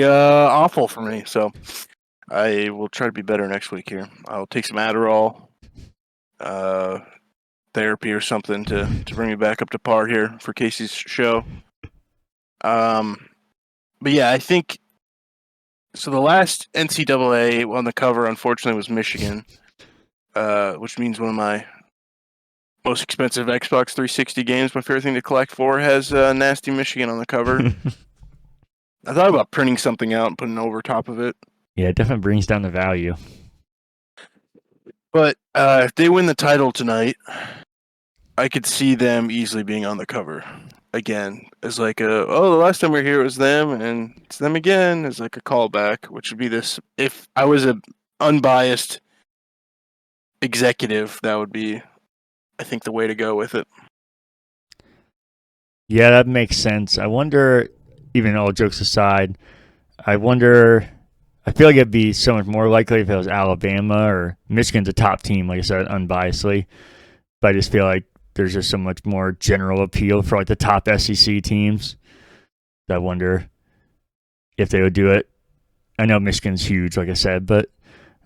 awful for me. So I will try to be better next week here. I'll take some Adderall, therapy or something to bring me back up to par here for Casey's show. But yeah, I think so. The last NCAA on the cover, unfortunately, was Michigan, which means one of my most expensive Xbox 360 games, my favorite thing to collect for, has nasty Michigan on the cover. I thought about printing something out and putting it over top of it. Yeah, it definitely brings down the value. But if they win the title tonight, I could see them easily being on the cover again. As like the last time we were here it was them, and it's them again. As like a callback, which would be this. If I was a unbiased executive, that would be, I think, the way to go with it. Yeah, that makes sense. I wonder, even all jokes aside, I wonder. I feel like it'd be so much more likely if it was Alabama or Michigan's a top team, like I said, unbiasedly. But I just feel like there's just so much more general appeal for like the top SEC teams. I wonder if they would do it. I know Michigan's huge, like I said, but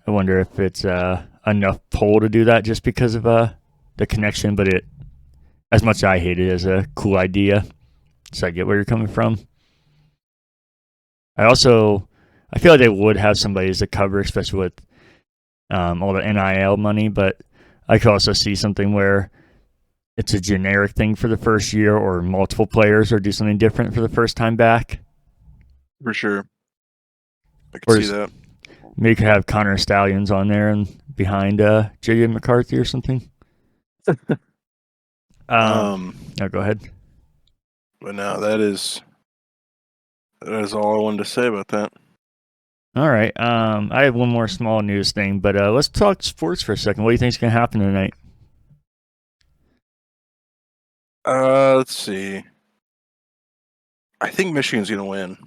I wonder if it's enough pull to do that just because of the connection. But it, as much as I hate it, is a cool idea. So I get where you're coming from. I feel like they would have somebody as a cover, especially with all the NIL money, but I could also see something where it's a generic thing for the first year or multiple players or do something different for the first time back. For sure. I can see that. Maybe you could have Connor Stallions on there and behind J.J. McCarthy or something. No, go ahead. But no, that is all I wanted to say about that. All right. I have one more small news thing, but let's talk sports for a second. What do you think is going to happen tonight? Let's see. I think Michigan's going to win.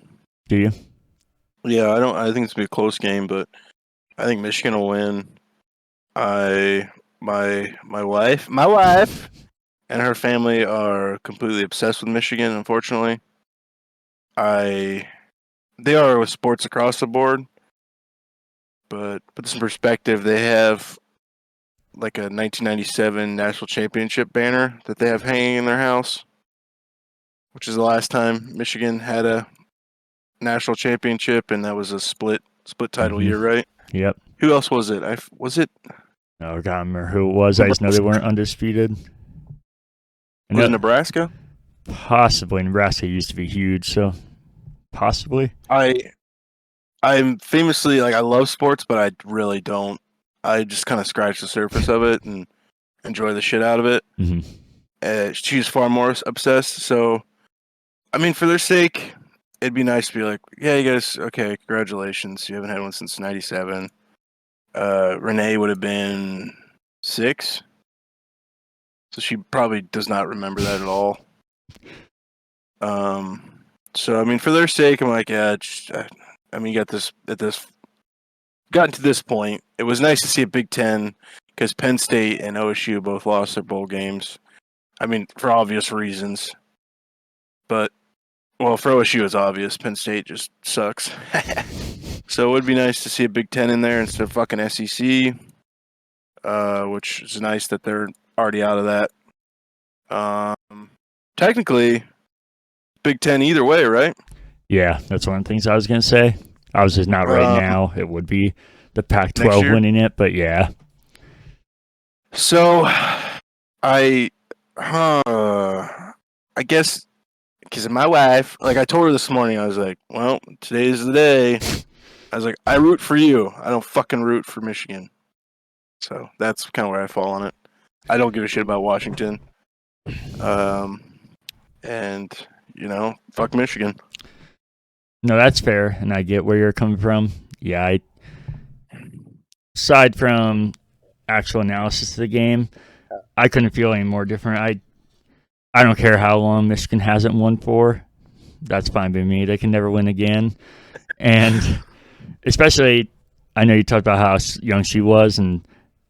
Do you? Yeah, I think it's going to be a close game, but I think Michigan will win. My wife and her family are completely obsessed with Michigan, unfortunately. They are with sports across the board, but put this in perspective, they have like a 1997 national championship banner that they have hanging in their house, which is the last time Michigan had a national championship, and that was a split title year, right? Yep. Who else was it? Was it? No, I can't remember who it was. I just know they weren't undisputed. Was it Nebraska? Possibly. Nebraska used to be huge, so possibly. I'm famously, like, I love sports, but I really don't. I just kind of scratch the surface of it and enjoy the shit out of it. Mm-hmm. She's far more obsessed, so I mean, for their sake, it'd be nice to be like, yeah, you guys, okay, congratulations, you haven't had one since '97. Renee would have been 6, so she probably does not remember that at all. So I mean, for their sake, I'm like, yeah. I mean, you got gotten to this point. It was nice to see a Big Ten because Penn State and OSU both lost their bowl games. I mean, for obvious reasons. But, well, for OSU, it's obvious. Penn State just sucks. So it would be nice to see a Big Ten in there instead of fucking SEC, which is nice that they're already out of that. Technically, Big Ten either way, right? Yeah, that's one of the things I was going to say. Obviously, not right now. It would be the Pac-12 winning it, but yeah. So, I guess, because my wife, like I told her this morning, I was like, well, today's the day. I was like, I root for you. I don't fucking root for Michigan. So that's kind of where I fall on it. I don't give a shit about Washington. And, fuck Michigan. No, that's fair, and I get where you're coming from. Yeah, aside from actual analysis of the game, I couldn't feel any more different. I don't care how long Michigan hasn't won for. That's fine by me. They can never win again. And especially, I know you talked about how young she was, and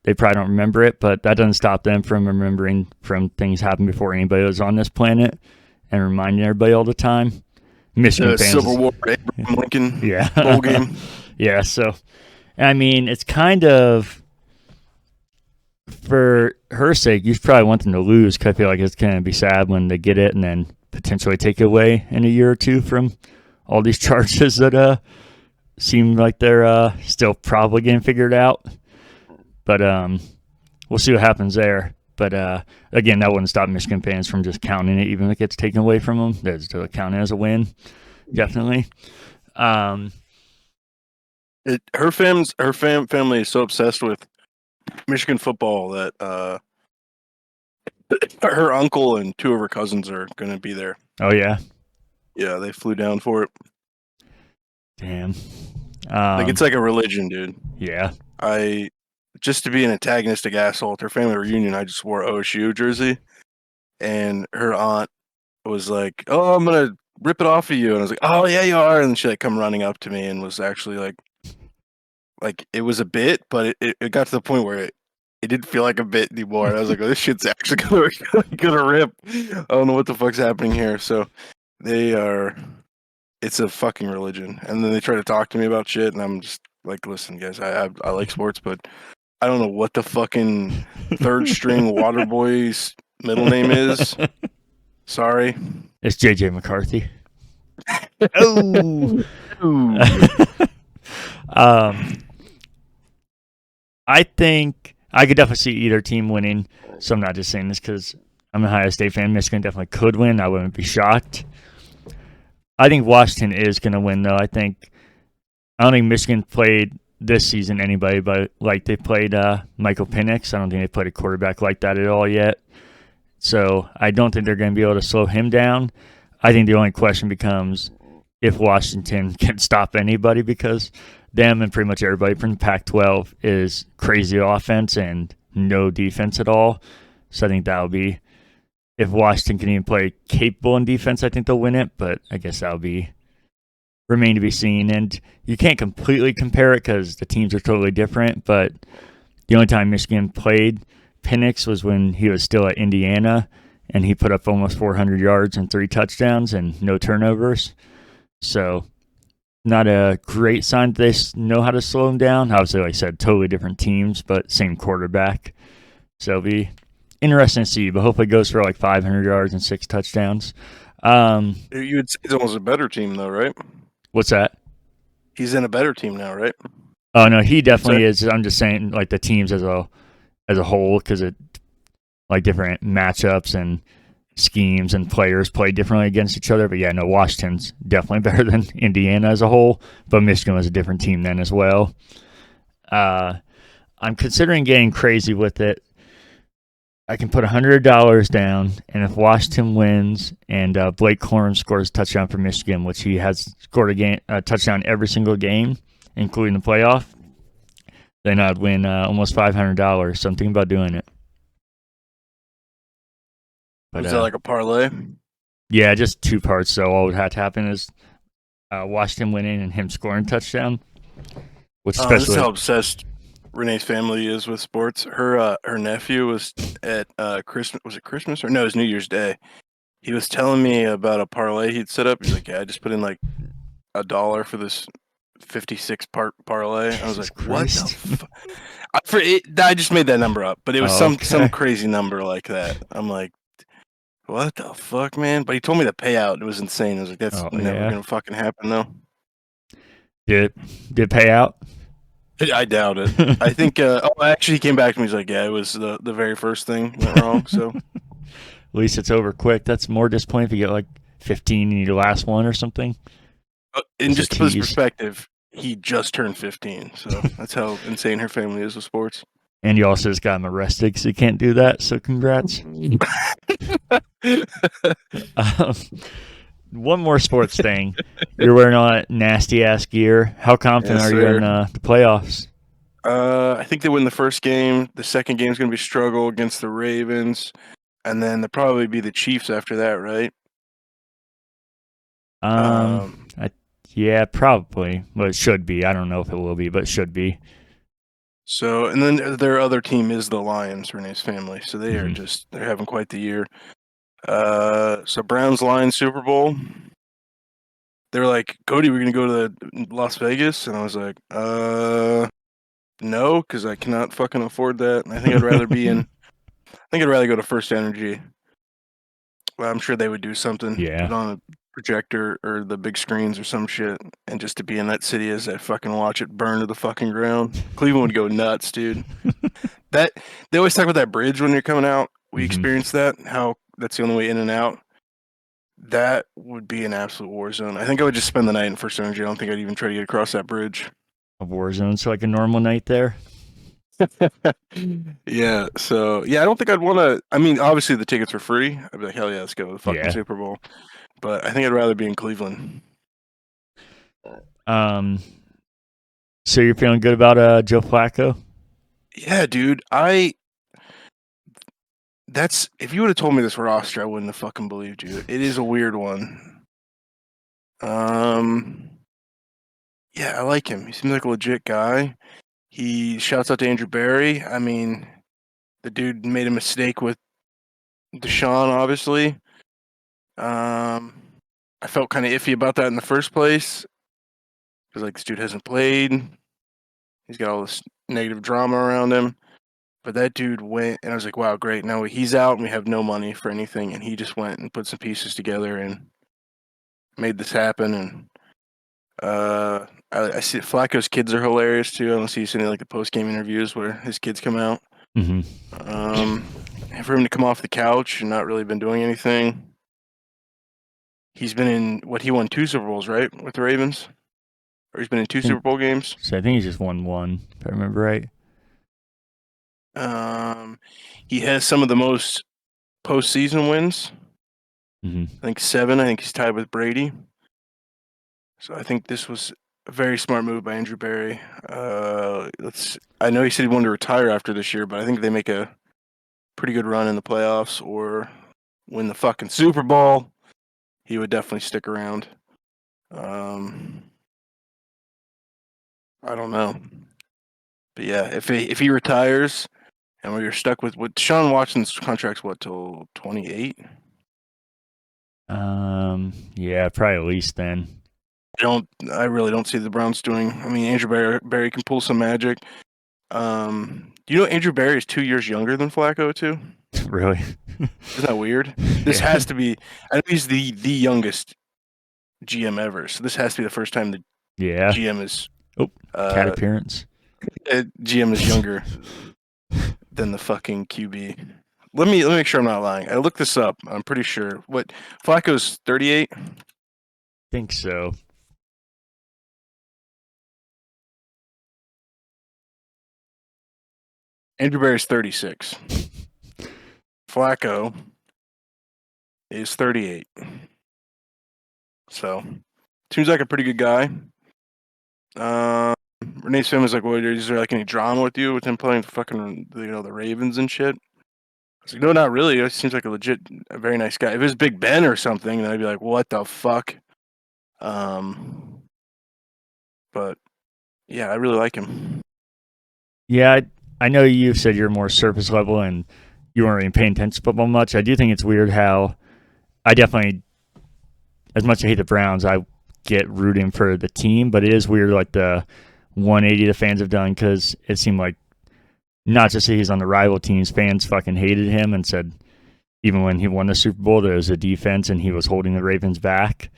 they probably don't remember it, but that doesn't stop them from remembering from things happened before anybody was on this planet and reminding everybody all the time. Michigan fans. Civil War, Abraham Lincoln bowl game. Yeah, so, I mean, it's kind of, for her sake, you probably want them to lose because I feel like it's going to be sad when they get it and then potentially take it away in a year or two from all these charges that seem like they're still probably getting figured out. But we'll see what happens there. But again, that wouldn't stop Michigan fans from just counting it, even if it gets taken away from them. They're still counting it as a win, definitely. Her family is so obsessed with Michigan football that her uncle and two of her cousins are going to be there. Oh yeah. Yeah, they flew down for it. Damn. Like it's like a religion, dude. Yeah. I just to be an antagonistic asshole at their family reunion, I just wore OSU jersey, and her aunt was like, "Oh, I'm gonna rip it off of you," and I was like, "Oh yeah, you are," and she like come running up to me and was actually like it was a bit, but it got to the point where it didn't feel like a bit anymore. And I was like, "Oh, this shit's actually gonna rip." I don't know what the fuck's happening here. So they are. It's a fucking religion, and then they try to talk to me about shit, and I'm just like, "Listen, guys, I like sports, but I don't know what the fucking third string water boy's middle name is. Sorry." It's JJ McCarthy. Oh. I think I could definitely see either team winning. So I'm not just saying this because I'm a Ohio State fan. Michigan definitely could win. I wouldn't be shocked. I think Washington is going to win, though. I don't think Michigan played this season anybody, but like they played Michael Penix. I don't think they played a quarterback like that at all yet. So I don't think they're going to be able to slow him down. I think the only question becomes if Washington can stop anybody, because them and pretty much everybody from the Pac-12 is crazy offense and no defense at all. So I think that'll be, if Washington can even play capable in defense, I think they'll win it. But I guess that'll be remain to be seen. And you can't completely compare it because the teams are totally different. But the only time Michigan played Penix was when he was still at Indiana, and he put up almost 400 yards and 3 touchdowns and no turnovers. So not a great sign that they know how to slow him down. Obviously, like I said, totally different teams, but same quarterback. So it'll be interesting to see, but hopefully it goes for like 500 yards and 6 touchdowns. You would say he's almost a better team, though, right? What's that? He's in a better team now, right? Oh, no, he definitely is. I'm just saying, like, the teams as a whole, because it, like, different matchups and schemes and players play differently against each other. But yeah, no, Washington's definitely better than Indiana as a whole, but Michigan was a different team then as well. I'm considering getting crazy with it. I can put $100 down, and if Washington wins and Blake Corum scores a touchdown for Michigan, which he has scored a touchdown every single game, including the playoff, then I'd win almost $500. So I'm thinking about doing it. But, Was that like a parlay? Yeah, just 2 parts. So all would have to happen is Washington winning and him scoring a touchdown. Which This especially is how obsessed Renee's family is with sports. Her nephew was at Christmas. Was it Christmas or no? It was New Year's Day. He was telling me about a parlay he'd set up. He's like, "Yeah, I just put in like $1 for this 56 part parlay." I was Jesus like, "What Christ. the fuck?" I just made that number up, but it was some okay. crazy number like that. I'm like, "What the fuck, man?" But he told me the payout. It was insane. I was like, "That's never gonna fucking happen, though." Did it pay out? I doubt it. I think. Actually, he came back to me. He's like, "Yeah, it was the very first thing went wrong." So At least it's over quick. That's more disappointing if you get like 15 in your last one or something. and just to put his perspective, he just turned 15. So that's how insane her family is with sports. And you also just got him arrested because he can't do that. So congrats. One more sports thing. You're wearing all that nasty ass gear. How confident are you in the playoffs? I think they win the first game. The second game is going to be struggle against the Ravens, and then they'll probably be the Chiefs after that, right? Yeah, probably. Well, it should be. I don't know if it will be, but it should be. So, and then their other team is the Lions, Renee's family. So they are they're having quite the year. So Browns Lions Super Bowl. They're like, "Cody, we're gonna go to Las Vegas," and I was like, no, because I cannot fucking afford that. I think I'd rather be in. I think I'd rather go to First Energy. Well, I'm sure they would do something. Yeah. Put on a projector or the big screens or some shit, and just to be in that city as I fucking watch it burn to the fucking ground. Cleveland would go nuts, dude. They always talk about that bridge when you're coming out. We experienced that. How that's the only way in and out. That would be an absolute war zone. I think I would just spend the night in First Energy. I don't think I'd even try to get across that bridge. A war zone, so like a normal night there? Yeah. So I don't think I'd want to. I mean, obviously the tickets were free. I'd be like, hell yeah, let's go to the fucking Yeah. Super Bowl. But I think I'd rather be in Cleveland. So you're feeling good about Joe Flacco? Yeah, dude. That's if you would have told me this roster, I wouldn't have fucking believed you. It is a weird one. Yeah, I like him. He seems like a legit guy. He shouts out to Andrew Barry. I mean, the dude made a mistake with Deshaun, obviously. I felt kind of iffy about that in the first place because like this dude hasn't played. He's got all this negative drama around him. But that dude went, and I was like, wow, great. Now he's out, and we have no money for anything. And he just went and put some pieces together and made this happen. And I see Flacco's kids are hilarious too. I don't see you seeing like the post game interviews where his kids come out. Mm-hmm. For him to come off the couch and not really been doing anything. He's been in he won 2 Super Bowls, right, with the Ravens, or he's been in 2 Super Bowl games. So I think he just won one, if I remember right. He has some of the most postseason wins. Mm-hmm. I think 7. I think he's tied with Brady. So I think this was a very smart move by Andrew Barry. I know he said he wanted to retire after this year, but I think they make a pretty good run in the playoffs or win the fucking Super Bowl. He would definitely stick around. I don't know. But yeah, if he retires and we're stuck with what Deshaun Watson's contract's till 28? Yeah, probably at least then. I really don't see the Browns doing. I mean, Andrew Barry can pull some magic. Do you know Andrew Barry is 2 years younger than Flacco too? Really? Isn't that weird? This has to be. I know he's the youngest GM ever, so this has to be the first time the GM is. Cat appearance. GM is younger than the fucking QB. Let me make sure I'm not lying. I looked this up. I'm pretty sure. What Flacco's 38? Think so. Andrew Barry's 36. Flacco is 38. So, seems like a pretty good guy. Renee's family was like, "Well, is there like any drama with you with him playing fucking the Ravens and shit?" I was like, "No, not really. It seems like a very nice guy. If it was Big Ben or something, then I'd be like, what the fuck?" But yeah, I really like him. Yeah, I know you've said you're more surface level and you weren't really paying attention to football much. I do think it's weird how I definitely, as much as I hate the Browns, I get rooting for the team, but it is weird like the 180 the fans have done because it seemed like not just that he's on the rival teams, fans fucking hated him and said even when he won the Super Bowl, there was a defense and he was holding the Ravens back.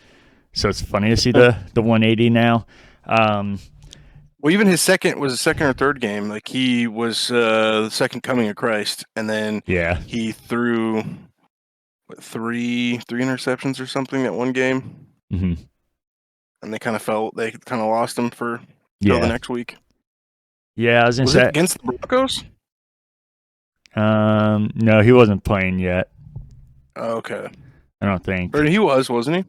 So it's funny to see the 180 now. Well, even his second or third game. Like he was the second coming of Christ, and then he threw three interceptions or something that one game, mm-hmm. and they kind of lost him for till the next week. Yeah, I was it against the Broncos? No, he wasn't playing yet. Oh, okay, I don't think. Or he wasn't he?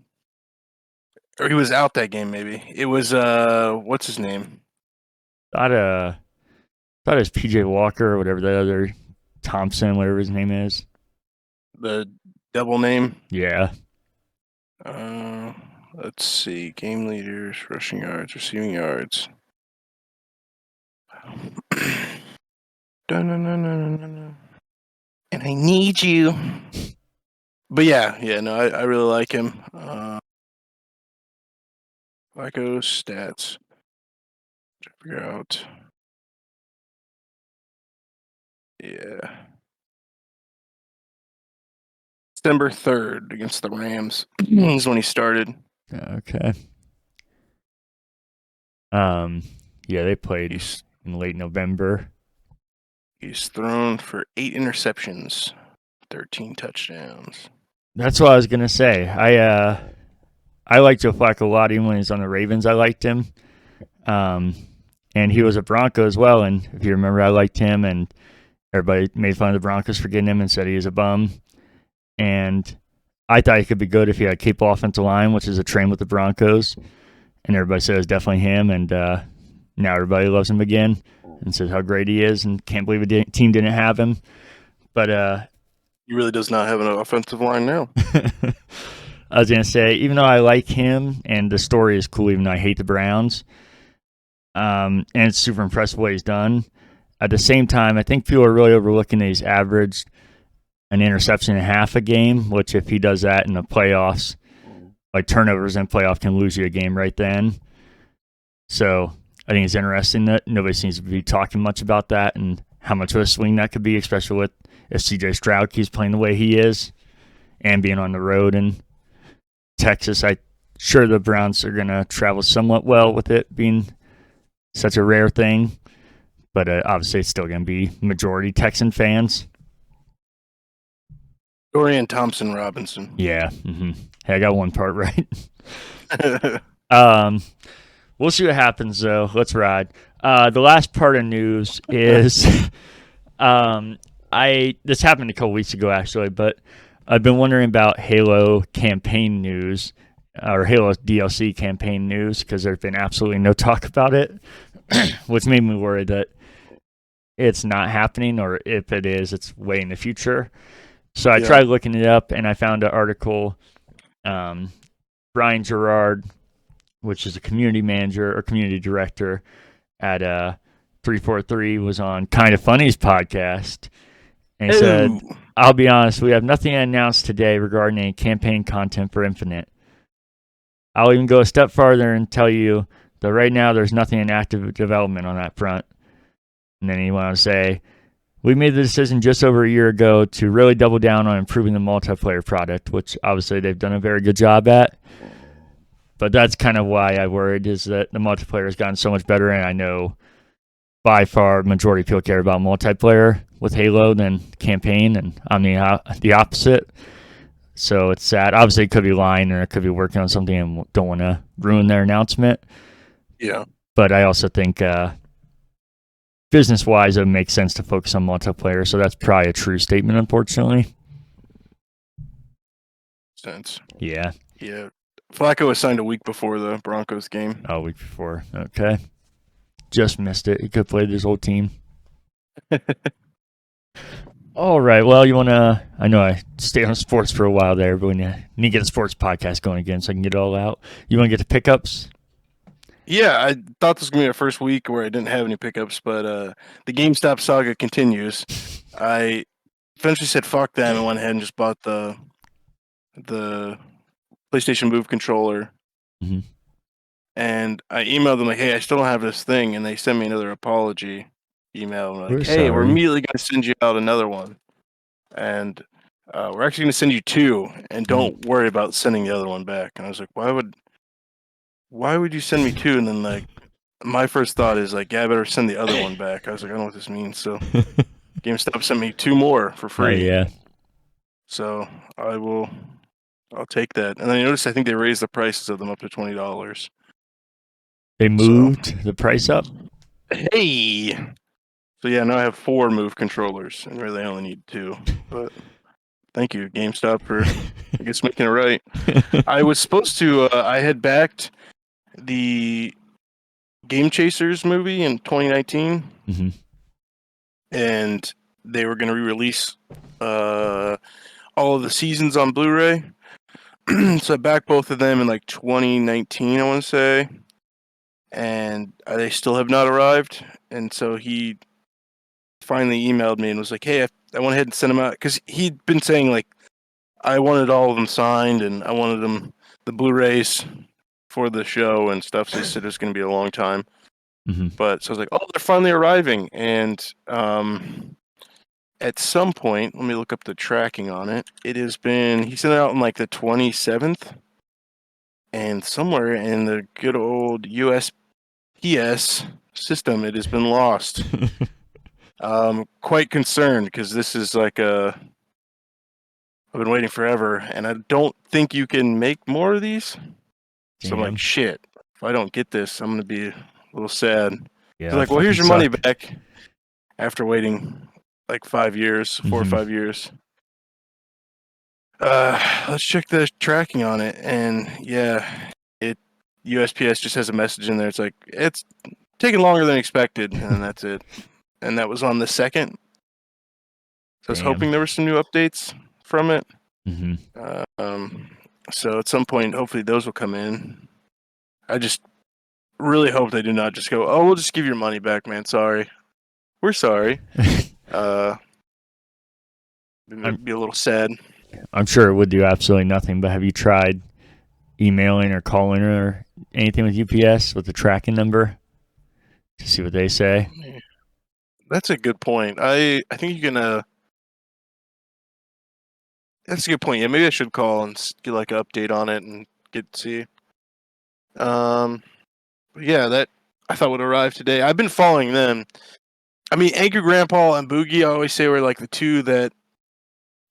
Or he was out that game, maybe. It was what's his name? Thought it was PJ Walker or whatever the other Thompson, whatever his name is. The double name? Yeah. Let's see. Game leaders, rushing yards, receiving yards. And I need you. But yeah, no, I really like him. Flacco stats. Figure out. Yeah. December 3rd against the Rams is when he started. Okay. Yeah, they played in late November. He's thrown for 8 interceptions, 13 touchdowns. That's what I was gonna say. I like Joe Flacco a lot. Even when he's on the Ravens, I liked him. and he was a Bronco as well. And if you remember, I liked him, and everybody made fun of the Broncos for getting him and said he was a bum. And I thought he could be good if he had a capable offensive line, which is a train with the Broncos. And everybody said it was definitely him. And now everybody loves him again and says how great he is, and can't believe a team didn't have him. But he really does not have an offensive line now. I was going to say, even though I like him and the story is cool, even though I hate the Browns, and it's super impressive what he's done, at the same time, I think people are really overlooking that he's averaged an interception and a half a game, which if he does that in the playoffs, like turnovers in playoff can lose you a game right then. So I think it's interesting that nobody seems to be talking much about that and how much of a swing that could be, especially with if CJ Stroud keeps playing the way he is and being on the road in Texas. I'm sure the Browns are going to travel somewhat well with it being such a rare thing, but obviously it's still going to be majority Texan fans. Dorian Thompson-Robinson. Yeah. Mm-hmm. Hey, I got one part right. We'll see what happens, though. Let's ride. The last part of news is this happened a couple weeks ago, actually, but I've been wondering about Halo campaign news or Halo DLC campaign news because there's been absolutely no talk about it, which made me worry that it's not happening, or if it is, it's way in the future. So I tried looking it up, and I found an article. Brian Gerard, which is a community manager or community director at 343, was on Kind of Funny's podcast. And he said, I'll be honest, we have nothing to announce today regarding any campaign content for Infinite. I'll even go a step farther and tell you that right now there's nothing in active development on that front. And then he went on to say, we made the decision just over a year ago to really double down on improving the multiplayer product, which obviously they've done a very good job at. But that's kind of why I worried, is that the multiplayer has gotten so much better, and I know by far majority of people care about multiplayer with Halo than campaign, and I'm the opposite. So it's sad. Obviously, it could be lying or it could be working on something and don't want to ruin their announcement. Yeah. But I also think business-wise, it makes sense to focus on multiplayer, so that's probably a true statement, unfortunately. Sense. Yeah. Yeah. Flacco was signed a week before the Broncos game. Oh, a week before. Okay. Just missed it. He could have played his old team. All right. Well, you want to... I know I stayed on sports for a while there, but we need to get a sports podcast going again so I can get it all out. You want to get to pickups? Yeah, I thought this was going to be our first week where I didn't have any pickups, but the GameStop saga continues. I eventually said fuck them and went ahead and just bought the PlayStation Move controller. Mm-hmm. And I emailed them like, hey, I still don't have this thing. And they sent me another apology email. Like, We're hey, we're sorry. immediately going to send you out another one. And we're actually going to send you two. And don't worry about sending the other one back. And I was like, why would you send me two? And then like my first thought is like, yeah, I better send the other one back. I was like, I don't know what this means. So GameStop sent me two more for free. Yeah. So I'll take that. And then I noticed I think they raised the prices of them up to $20. They moved the price up? Hey! So yeah, now I have 4 Move controllers, and really I only need 2. But thank you, GameStop, for I guess making it right. I was supposed to. I had backed the Game Chasers movie in 2019, and they were going to re-release all of the seasons on Blu-ray. So I backed both of them in like 2019, I want to say, and they still have not arrived. And so he finally emailed me and was like, hey, I went ahead and sent them out, because he'd been saying like I wanted all of them signed and I wanted them the Blu-rays for the show and stuff. So he said it was going to be a long time. But so I was like, oh, they're finally arriving. And at some point, let me look up the tracking on it. It has been, he sent it out on like the 27th. And somewhere in the good old USPS system, it has been lost. Quite concerned, because this is like I've been waiting forever, and I don't think you can make more of these. Damn. So I'm like, shit, if I don't get this, I'm going to be a little sad. Yeah. They're like, well, fucking here's your money sucked. back. After waiting like 5 years, 4 or Mhm. 5 years. Let's check the tracking on it, and yeah, USPS just has a message in there. It's like it's taking longer than expected, and that's it. And that was on the 2nd. So I was hoping there were some new updates from it. Hmm. So at some point, hopefully those will come in. I just really hope they do not just go, oh, we'll just give your money back, man. Sorry. We're sorry. It'd be a little sad. I'm sure it would do absolutely nothing, but have you tried emailing or calling or anything with UPS with the tracking number to see what they say? That's a good point. I think you can. That's a good point. Yeah, maybe I should call and get like an update on it and get to see. Yeah, that I thought would arrive today. I've been following them. I mean, Angry Grandpa and Boogie, I always say were like the two that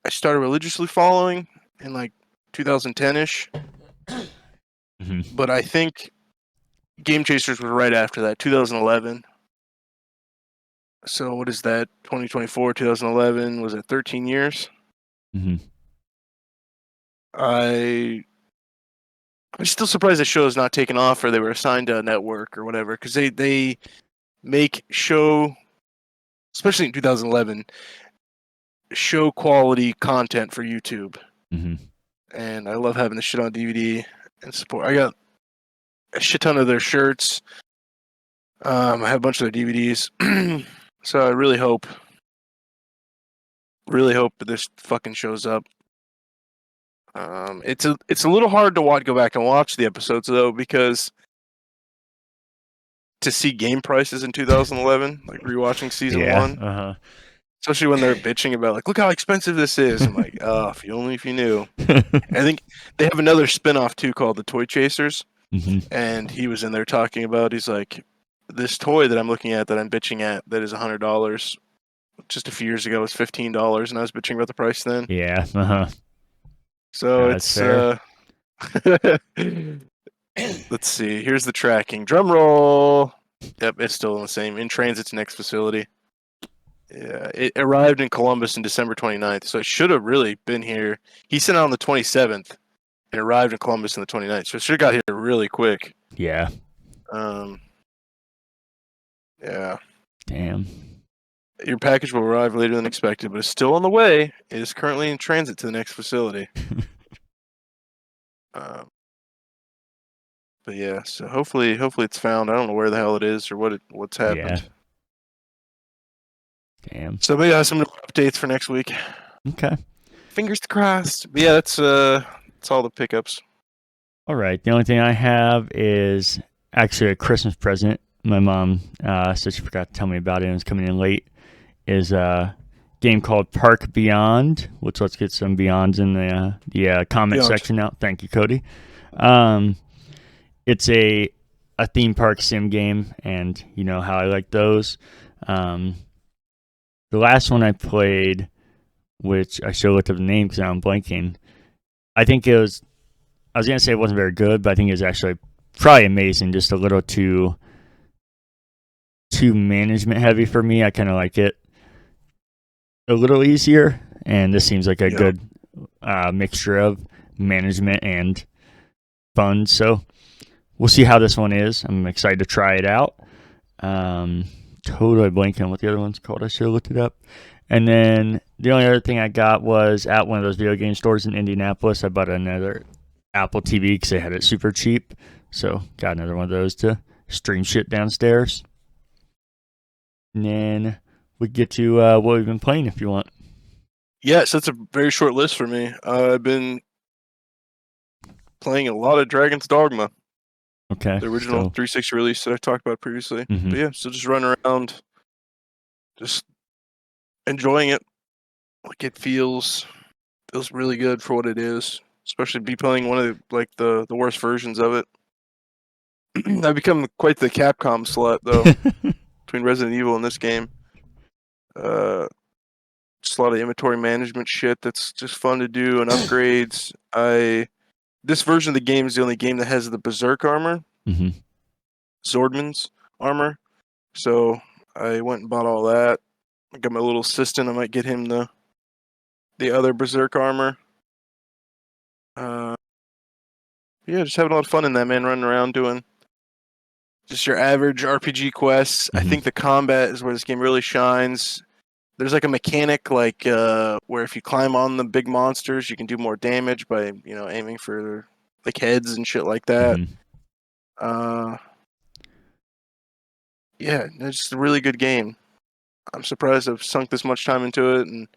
I started religiously following in like 2010-ish. Hmm. But I think Game Chasers was right after that, 2011. So what is that? 2024, 2011. Was it 13 years? Hmm. I'm still surprised the show is not taken off or they were assigned to a network or whatever, because they make show, especially in 2011, show quality content for YouTube. Hmm. And I love having this shit on DVD and support. I got a shit ton of their shirts. I have a bunch of their DVDs. So I really hope that this fucking shows up. It's a little hard to go back and watch the episodes though, because to see game prices in 2011, like rewatching season Yeah. 1, especially when they're bitching about like, look how expensive this is. I'm like, oh, if you knew. I think they have another spinoff too called the Toy Chasers, Hmm. and he was in there talking about, he's like, this toy that I'm looking at that I'm bitching at that is $100 just a few years ago was $15, and I was bitching about the price then. Yeah. So That's fair. Let's see. Here's the tracking. Drum roll. Yep, it's still in the same. In transit next facility. Yeah, it arrived in Columbus in December 29th, so it should have really been here. He sent out on the 27th and arrived in Columbus on the 29th, so it should have got here really quick. Yeah. Yeah. Damn. Your package will arrive later than expected, but it's still on the way. It is currently in transit to the next facility. But yeah, so hopefully it's found. I don't know where the hell it is or what's happened. Yeah. Damn. So maybe I have some updates for next week. Okay. Fingers crossed. But yeah, that's all the pickups. All right. The only thing I have is actually a Christmas present. My mom said she forgot to tell me about it and it's coming in late. Is a game called Park Beyond, which let's get some Beyonds in the comment Beyond. section now. Thank you, Cody. It's a theme park sim game, and you know how I like those. The last one I played, which I should look up the name because I'm blanking. I think it was. I was gonna say it wasn't very good, but I think it was actually probably amazing. Just a little too management heavy for me. I kind of like it a little easier, and this seems like a good mixture of management and fun. So we'll see how this one is. I'm excited to try it out. Totally blanking on what the other one's called. I should have looked it up. And then the only other thing I got was at one of those video game stores in Indianapolis. I bought another Apple TV because they had it super cheap. So got another one of those to stream shit downstairs. And then we get to what we've been playing if you want. Yes, that's a very short list for me. I've been playing a lot of Dragon's Dogma. Okay. The original 360 release that I talked about previously. Mm-hmm. But yeah, so just running around, just enjoying it. Like it feels really good for what it is. Especially be playing one of the worst versions of it. I've become quite the Capcom slut though. Between Resident Evil and this game. Just a lot of inventory management shit that's just fun to do and upgrades. This version of the game is the only game that has the Berserk armor. Mm-hmm. Swordman's armor. So I went and bought all that. I got my little assistant. I might get him the other Berserk armor. Yeah, just having a lot of fun in that, man. Running around doing just your average RPG quests. I think the combat is where this game really shines. There's like a mechanic where if you climb on the big monsters, you can do more damage by aiming for like heads and shit like that. Yeah, it's just a really good game. I'm surprised I've sunk this much time into it, and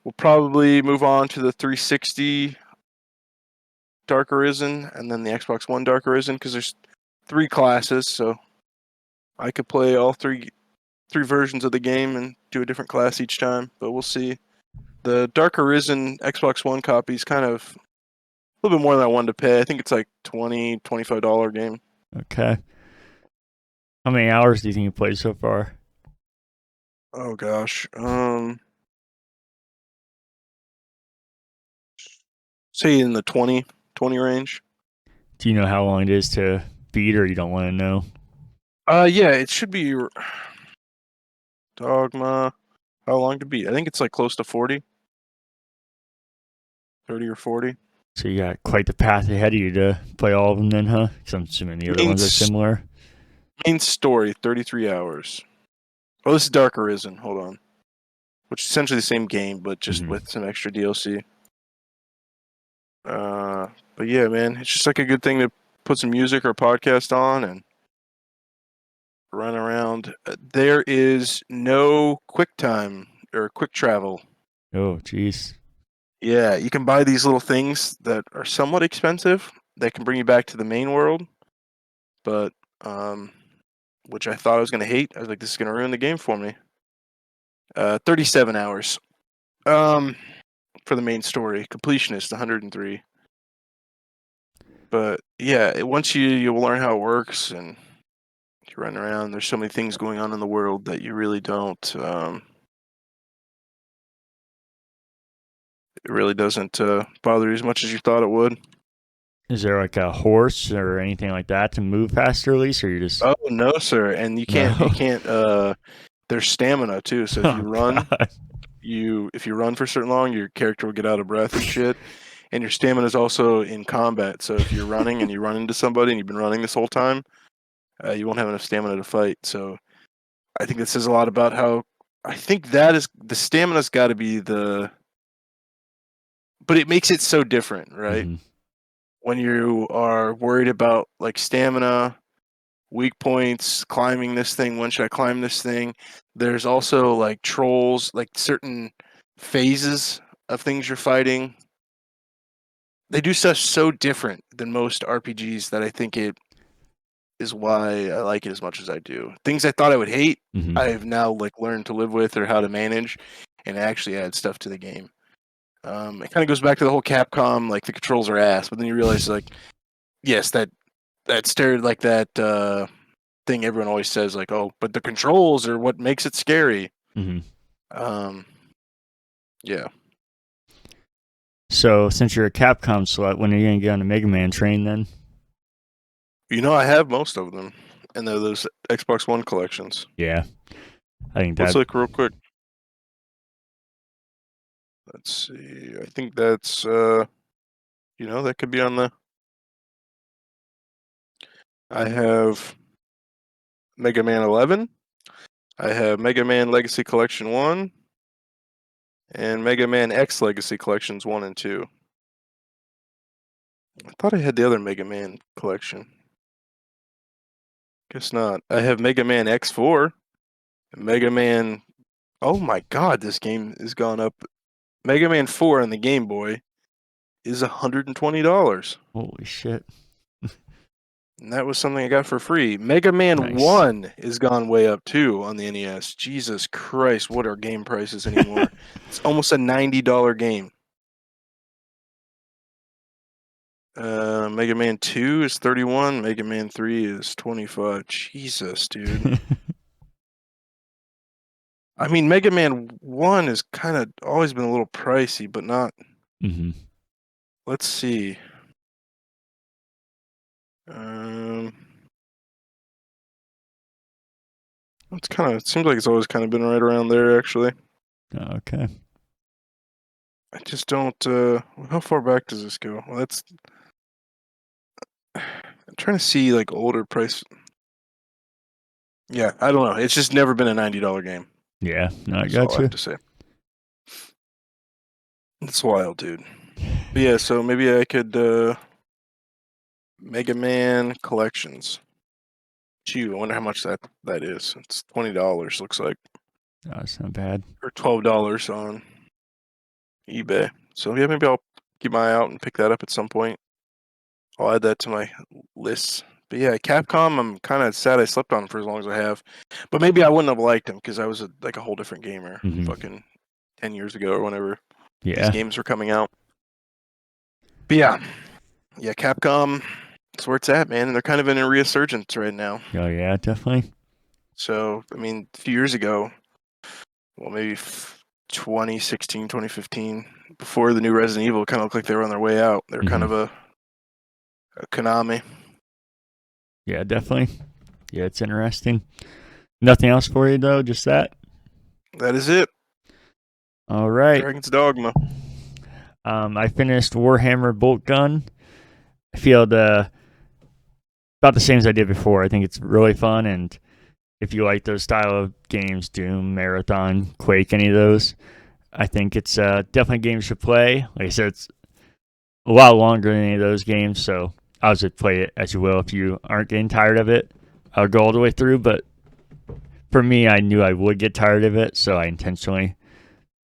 we'll probably move on to the 360 Dark Arisen and then the Xbox One Dark Arisen because there's 3 classes, so I could play all three versions of the game and do a different class each time. But we'll see. The Dark Arisen Xbox One copy is kind of a little bit more than I wanted to pay. I think it's like $25 game. Okay. How many hours do you think you played so far? Oh gosh. Say in the 20 range. Do you know how long it is to beat, or you don't want to know? Yeah, it should be Dogma. How long to beat? I think it's like close to 40. 30 or 40. So you got quite the path ahead of you to play all of them then, huh? Because I'm assuming the other ones are similar. Main story, 33 hours. Oh, this is Dark Arisen. Hold on. Which is essentially the same game, but just with some extra DLC. But yeah, man, it's just like a good thing to put some music or podcast on and run around. There is no quick time or quick travel. Oh, jeez. Yeah, you can buy these little things that are somewhat expensive that can bring you back to the main world, but which I thought I was going to hate. I was like, this is going to ruin the game for me. 37 hours for the main story. Completionist, 103. But yeah, once you'll learn how it works and you run around, there's so many things going on in the world that you really don't. It really doesn't bother you as much as you thought it would. Is there like a horse or anything like that to move faster, at least, or you just? Oh no, sir! And you can't. No? You can't. There's stamina too. So if you run, God. if you run for certain long, your character will get out of breath and shit. And your stamina is also in combat. So if you're running and you run into somebody and you've been running this whole time, you won't have enough stamina to fight. So I think that says a lot about how. I think that is the stamina's got to be the. But it makes it so different, right? When you are worried about like stamina, weak points, climbing this thing, when should I climb this thing? There's also like trolls, like certain phases of things you're fighting. They do stuff so different than most RPGs that I think it is why I like it as much as I do. Things I thought I would hate, I've now like learned to live with or how to manage, and actually add stuff to the game. It kind of goes back to the whole Capcom, like the controls are ass, but then you realize like, yes, that thing everyone always says, like, oh, but the controls are what makes it scary. Yeah. So since you're a Capcom slut, when are you gonna get on the Mega Man train then? I have most of them, and they're those Xbox One collections. Yeah, I think Let's that. look real quick. Let's see. I think that's that could be on the. I have Mega Man 11. I have Mega Man Legacy Collection 1 and Mega Man X Legacy Collections 1 and 2. I thought I had the other Mega Man collection. Guess not. I have Mega Man X4, Mega Man. Oh my god, this game has gone up. Mega Man 4 on the Game Boy is $120. Holy shit! And that was something I got for free. Mega Man Nice. 1 has gone way up too on the NES. Jesus Christ, what are game prices anymore? It's almost a $90 game. Mega Man 2 is 31. Mega Man 3 is 25. Jesus, dude. I mean, Mega Man 1 has kind of always been a little pricey, but not. Let's see. It seems like it's always kind of been right around there, actually. Okay. I just don't. How far back does this go? Well, that's. I'm trying to see like older price. Yeah, I don't know. It's just never been a $90 game. Yeah, no, I That's all got I you. have to say. It's wild, dude. But yeah, so maybe I could Mega Man collections. Gee, I wonder how much that is. It's $20. Looks like, Oh, that's not bad. or $12 on eBay. So yeah, maybe I'll keep my eye out and pick that up at some point. I'll add that to my list. But yeah, Capcom, I'm kind of sad I slept on for as long as I have. But maybe I wouldn't have liked them because I was like a whole different gamer fucking 10 years ago or whenever these Yeah. games were coming out. But yeah, Capcom, that's where it's at, man. And they're kind of in a resurgence right now. Oh, yeah, definitely. So, I mean, a few years ago, well, maybe 2016, 2015, before the new Resident Evil, kind of looked like they were on their way out. They were kind of a Konami. Yeah, definitely. Yeah, it's interesting. Nothing else for you, though? Just that? That is it. All right. Dragon's Dogma. I finished Warhammer Bolt Gun. I feel about the same as I did before. I think it's really fun, and if you like those style of games, Doom, Marathon, Quake, any of those, I think it's definitely a game you should play. Like I said, it's a lot longer than any of those games, so I'll just play it as you will. If you aren't getting tired of it, I'll go all the way through, but for me, I knew I would get tired of it, so I intentionally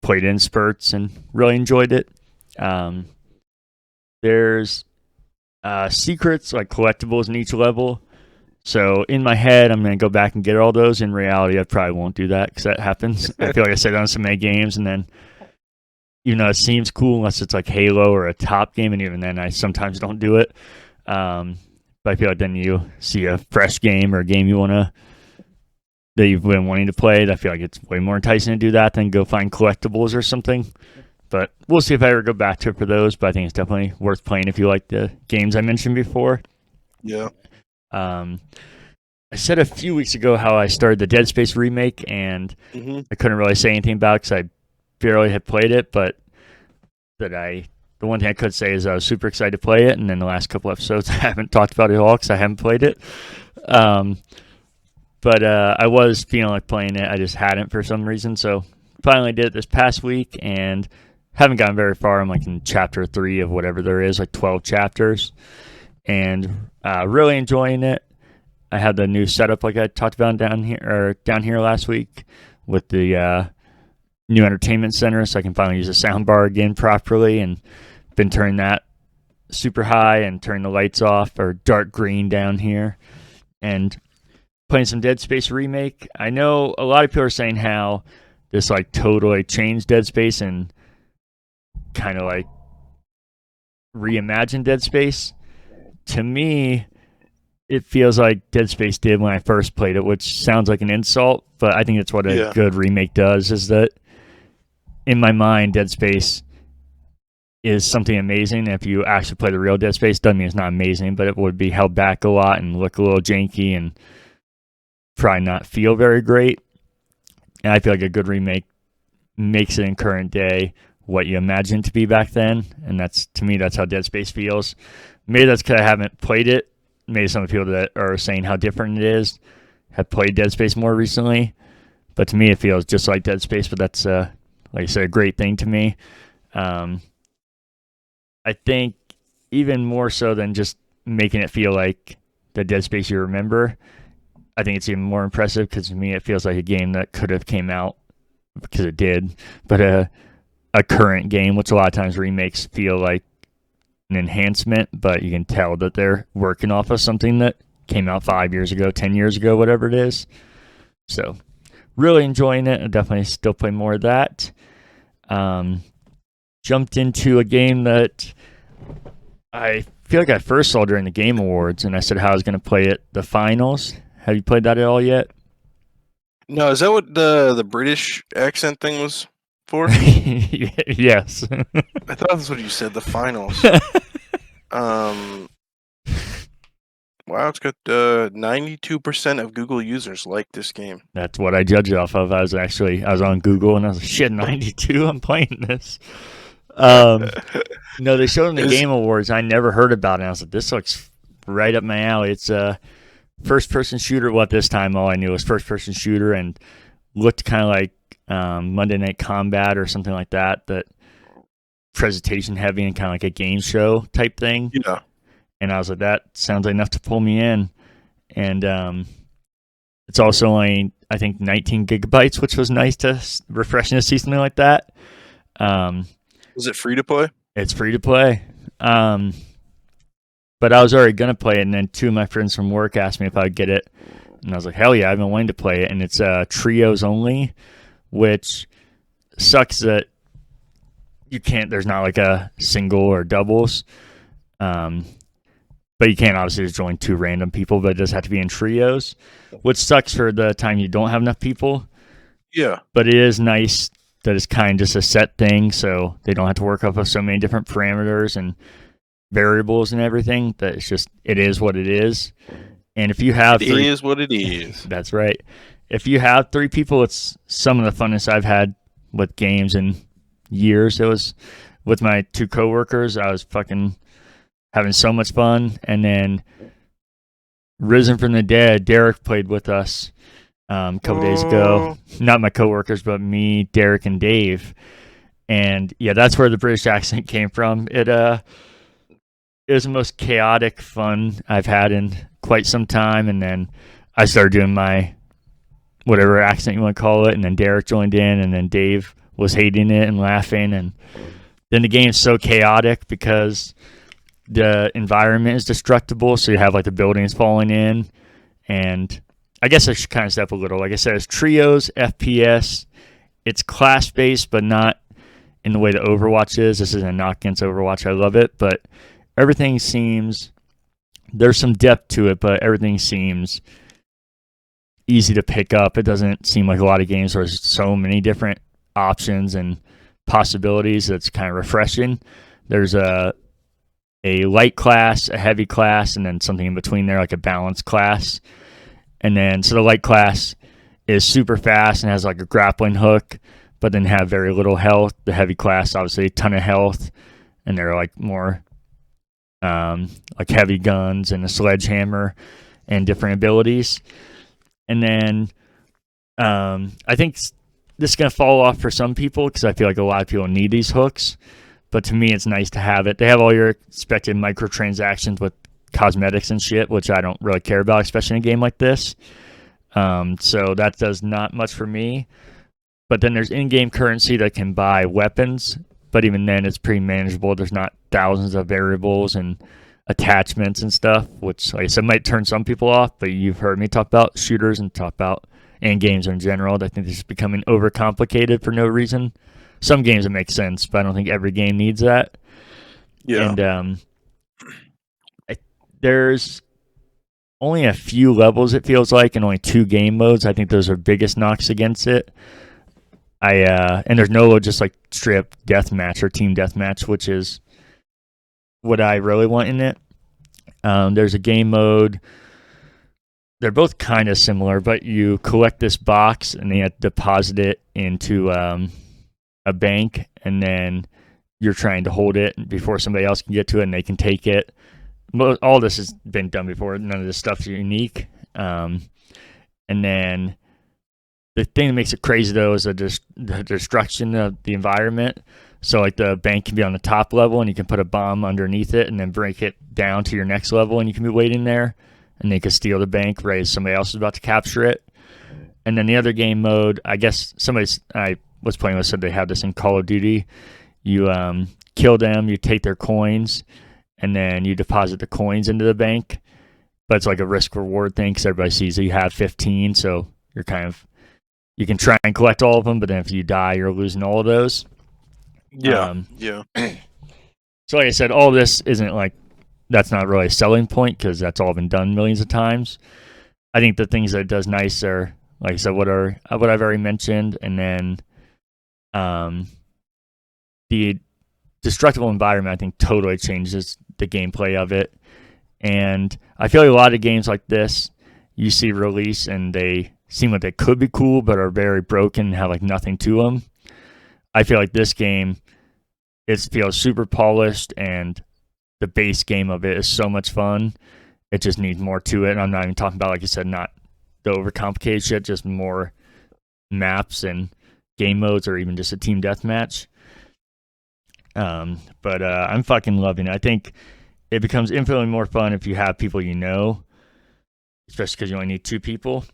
played in spurts and really enjoyed it. There's secrets, like collectibles in each level. So in my head, I'm going to go back and get all those. In reality, I probably won't do that because that happens. I feel like I sit on so many games, and then, even though it seems cool, unless it's like Halo or a top game, and even then I sometimes don't do it. But I feel like then you see a fresh game or a game that you've been wanting to play. I feel like it's way more enticing to do that than go find collectibles or something. But we'll see if I ever go back to it for those. But I think it's definitely worth playing if you like the games I mentioned before. Yeah. I said a few weeks ago how I started the Dead Space remake, and I couldn't really say anything about it because I barely had played it. But the one thing I could say is I was super excited to play it, and then the last couple episodes I haven't talked about it at all because I haven't played it. But I was feeling like playing it. I just hadn't for some reason. So finally did it this past week, and haven't gotten very far. I'm like in chapter 3 of whatever there is, like 12 chapters, and really enjoying it. I had the new setup like I talked about down here last week with the new entertainment center, so I can finally use the sound bar again properly, and been turning that super high and turning the lights off or dark green down here, and playing some Dead Space remake. I know a lot of people are saying how this like totally changed Dead Space and kind of like reimagined Dead Space. To me, it feels like Dead Space did when I first played it, which sounds like an insult, but I think that's what a good remake does, is that in my mind, Dead Space is something amazing. If you actually play the real Dead Space, doesn't mean it's not amazing, but it would be held back a lot and look a little janky and probably not feel very great. And I feel like a good remake makes it in current day what you imagined to be back then, and to me that's how Dead Space feels. Maybe that's because I haven't played it. Maybe some of the people that are saying how different it is have played Dead Space more recently, but to me it feels just like Dead Space. But that's like I said, a great thing to me. I think even more so than just making it feel like the Dead Space you remember, I think it's even more impressive because to me it feels like a game that could have came out, because it did, but a current game, which a lot of times remakes feel like an enhancement, but you can tell that they're working off of something that came out 5 years ago, 10 years ago, whatever it is. So really enjoying it. I definitely still play more of that. Jumped into a game that I feel like I first saw during the Game Awards, and I said how I was going to play it, the finals. Have you played that at all yet? No, is that what the British accent thing was for? Yes. I thought that's what you said, the finals. Wow, it's got 92% of Google users like this game. That's what I judged it off of. I was on Google and I was like, shit, 92. I'm playing this. No, they showed in the Game Awards. I never heard about it. I was like, this looks right up my alley. It's a first-person shooter. Well, at this time, all I knew was first-person shooter and looked kind of like Monday Night Combat or something like that. That presentation heavy and kind of like a game show type thing. Yeah. And I was like, that sounds like enough to pull me in. And it's also only, I think, 19 gigabytes, which was nice refreshing to see something like that. Was it free to play? It's free to play. But I was already going to play it, and then two of my friends from work asked me if I would get it. And I was like, hell yeah, I've been wanting to play it. And it's trios only, which sucks that there's not like a single or doubles. But you can't obviously just join two random people, but it does have to be in trios, which sucks for the time you don't have enough people. Yeah. But it is nice that it's kind of just a set thing, so they don't have to work off of so many different parameters and variables and everything. That it is what it is. And if you have it is what it is. That's right. If you have three people, it's some of the funnest I've had with games in years. It was with my two coworkers. I was fucking having so much fun. And then Risen from the Dead, Derek played with us a couple days ago. Not my coworkers, but me, Derek, and Dave. And yeah, that's where the British accent came from. It was the most chaotic fun I've had in quite some time. And then I started doing my whatever accent you want to call it. And then Derek joined in, and then Dave was hating it and laughing. And then the game's so chaotic because the environment is destructible. So you have like the buildings falling in. And I guess I should kind of step a little. Like I said, it's trios, FPS. It's class-based, but not in the way that Overwatch is. This isn't a knock against Overwatch. I love it, but everything seems, there's some depth to it, but everything seems easy to pick up. It doesn't seem like a lot of games where there's so many different options and possibilities. That's kind of refreshing. There's a light class, a heavy class, and then something in between there, like a balanced class. And then, so the light class is super fast and has like a grappling hook, but then have very little health. The heavy class, obviously, a ton of health, and they're like more like heavy guns and a sledgehammer and different abilities. And then I think this is going to fall off for some people because I feel like a lot of people need these hooks. But to me, it's nice to have it. They have all your expected microtransactions with cosmetics and shit, which I don't really care about, especially in a game like this. So that does not much for me. But then there's in-game currency that can buy weapons, but even then it's pretty manageable. There's not thousands of variables and attachments and stuff, which, like I said, might turn some people off, but you've heard me talk about shooters and talk about and games in general. I think this is becoming overcomplicated for no reason. Some games it makes sense, but I don't think every game needs that. Yeah. And there's only a few levels, it feels like, and only 2 game modes. I think those are biggest knocks against it. And there's no just like straight up deathmatch or team deathmatch, which is what I really want in it. There's a game mode. They're both kind of similar, but you collect this box and then you have to deposit it into a bank, and then you're trying to hold it before somebody else can get to it and they can take it. All this has been done before. None of this stuff's unique. And then the thing that makes it crazy, though, is the destruction of the environment. So, like, the bank can be on the top level, and you can put a bomb underneath it and then break it down to your next level, and you can be waiting there, and they can steal the bank right as somebody else is about to capture it. And then the other game mode, I guess I was playing with said they have this in Call of Duty. You kill them, you take their coins, and then you deposit the coins into the bank. But it's like a risk-reward thing because everybody sees that you have 15, so you're you can try and collect all of them, but then if you die, you're losing all of those. Yeah. So like I said, all this isn't like, that's not really a selling point because that's all been done millions of times. I think the things that it does nice are, like I said, what I've already mentioned, and then the destructible environment, I think, totally changes the gameplay of it. And I feel like a lot of games like this, you see release and they seem like they could be cool, but are very broken and have like nothing to them. I feel like this game, it feels super polished, and the base game of it is so much fun. It just needs more to it. And I'm not even talking about, like you said, not the overcomplicated shit, just more maps and game modes, or even just a team deathmatch. But I'm fucking loving it. I think it becomes infinitely more fun if you have people you know, especially because you only need 2 people.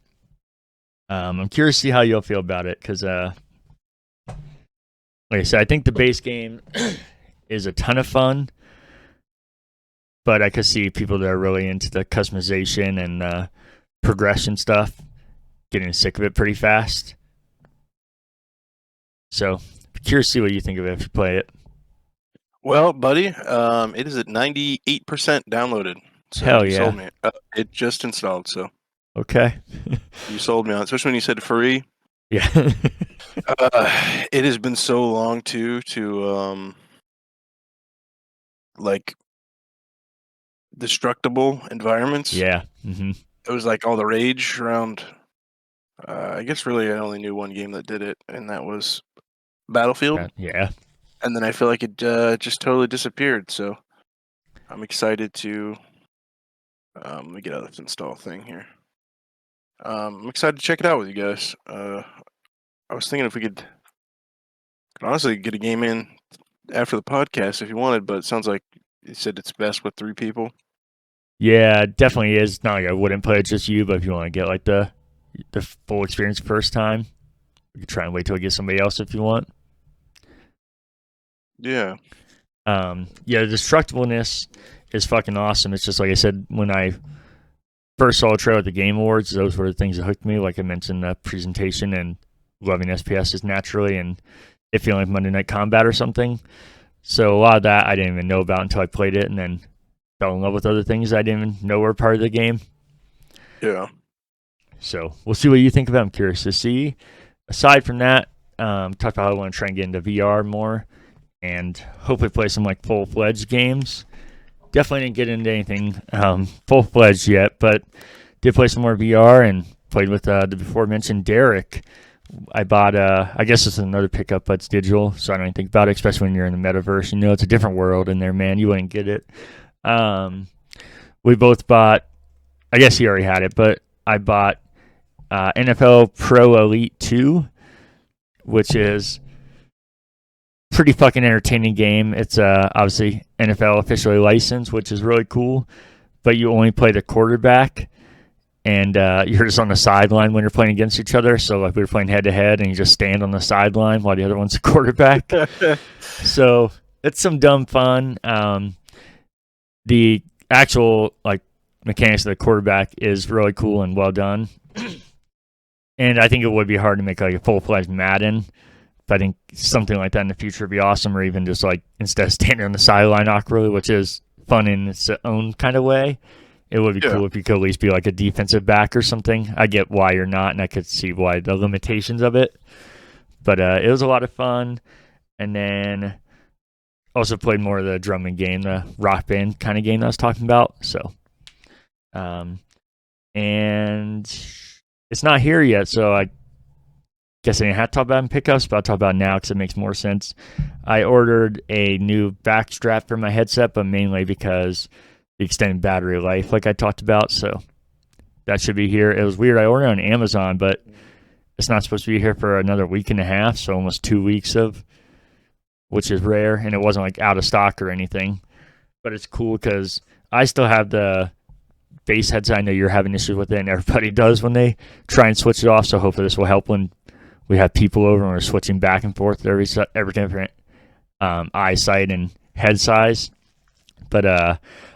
I'm curious to see how you'll feel about it, because like I said, I think the base game is a ton of fun, but I could see people that are really into the customization and progression stuff getting sick of it pretty fast. So, curious to see what you think of it if you play it. Well, buddy, it is at 98% downloaded. So Hell you yeah. sold me. It just installed, so Okay. you sold me on it, especially when you said free. Yeah. It has been so long to like destructible environments. Yeah. Mm-hmm. It was like all the rage around. I guess really I only knew one game that did it, and that was Battlefield. Yeah. And then I feel like it just totally disappeared. So I'm excited to. Let me get out of this install thing here. I'm excited to check it out with you guys. I was thinking if we could honestly get a game in after the podcast if you wanted, but it sounds like you said it's best with 3 people. Yeah, it definitely is. Not like I wouldn't play it just you, but if you want to get like the full experience first time, you could try and wait till we get somebody else if you want. Yeah. The destructibleness is fucking awesome. It's just like I said, when I first saw a trailer at the Game Awards, those were the things that hooked me. Like I mentioned, the presentation and loving SPSs naturally, and it feeling like Monday Night Combat or something. So a lot of that I didn't even know about until I played it, and then fell in love with other things I didn't even know were part of the game. Yeah. So we'll see what you think of it. I'm curious to see. Aside from that, talked about how I want to try and get into VR more and hopefully play some like full-fledged games. Definitely didn't get into anything full-fledged yet, but did play some more VR and played with the before-mentioned Derek. I bought, I guess it's another pickup, but it's digital, so I don't even think about it, especially when you're in the metaverse. You know, it's a different world in there, man. You wouldn't get it. We both bought, I guess he already had it, but I bought NFL Pro Elite 2, which is pretty fucking entertaining game. It's obviously NFL officially licensed, which is really cool, but you only play the quarterback, and you're just on the sideline when you're playing against each other. So like we were playing head to head, and you just stand on the sideline while the other one's the quarterback. So it's some dumb fun. The actual like mechanics of the quarterback is really cool and well done. And I think it would be hard to make like a full-fledged Madden. But I think something like that in the future would be awesome, or even just like instead of standing on the sideline awkwardly, which is fun in its own kind of way, it would be cool if you could at least be like a defensive back or something. I get why you're not, and I could see why the limitations of it. But it was a lot of fun. And then also played more of the drumming game, the rock band kind of game that I was talking about. So, and it's not here yet, so I guess I didn't have to talk about it in pickups, but I'll talk about it now because it makes more sense. I ordered a new back strap for my headset, but mainly because the extended battery life, like I talked about, so that should be here. It was weird. I ordered it on Amazon, but it's not supposed to be here for another week and a half, so almost 2 weeks of, which is rare, and it wasn't like out of stock or anything. But it's cool because I still have the base headset. I know you're having issues with it, and everybody does when they try and switch it off, so hopefully this will help when we have people over and we're switching back and forth every different eyesight and head size. But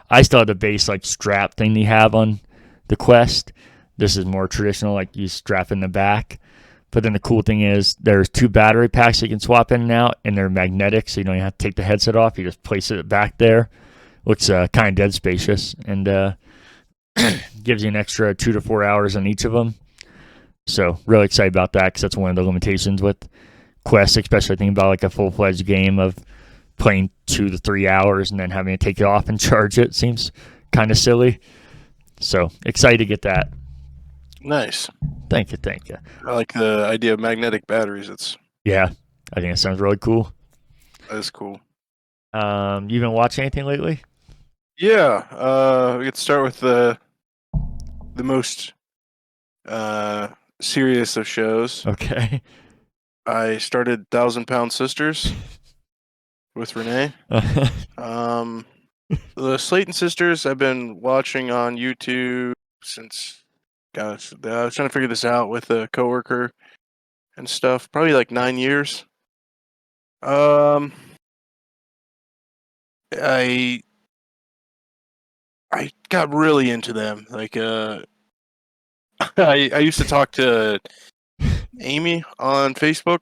I still have the base like strap thing you have on the Quest. This is more traditional, like you strap in the back. But then the cool thing is there's 2 battery packs you can swap in and out, and they're magnetic, so you don't even have to take the headset off. You just place it back there. Looks kind of dead spacious, and gives you an extra 2 to 4 hours on each of them. So really excited about that because that's one of the limitations with Quest, especially thinking about like a full-fledged game of playing 2 to 3 hours and then having to take it off and charge it. Seems kind of silly. So excited to get that. Nice. Thank you. I like the idea of magnetic batteries. Yeah, I think it sounds really cool. That's cool. You been watching anything lately? Yeah. We could start with the most serious of shows. Okay. I started 1,000-Pound Sisters with Renee. The Slayton Sisters I've been watching on YouTube since, gosh, I was trying to figure this out with a coworker and stuff. Probably like 9 years. I got really into them. Like, I used to talk to Amy on Facebook.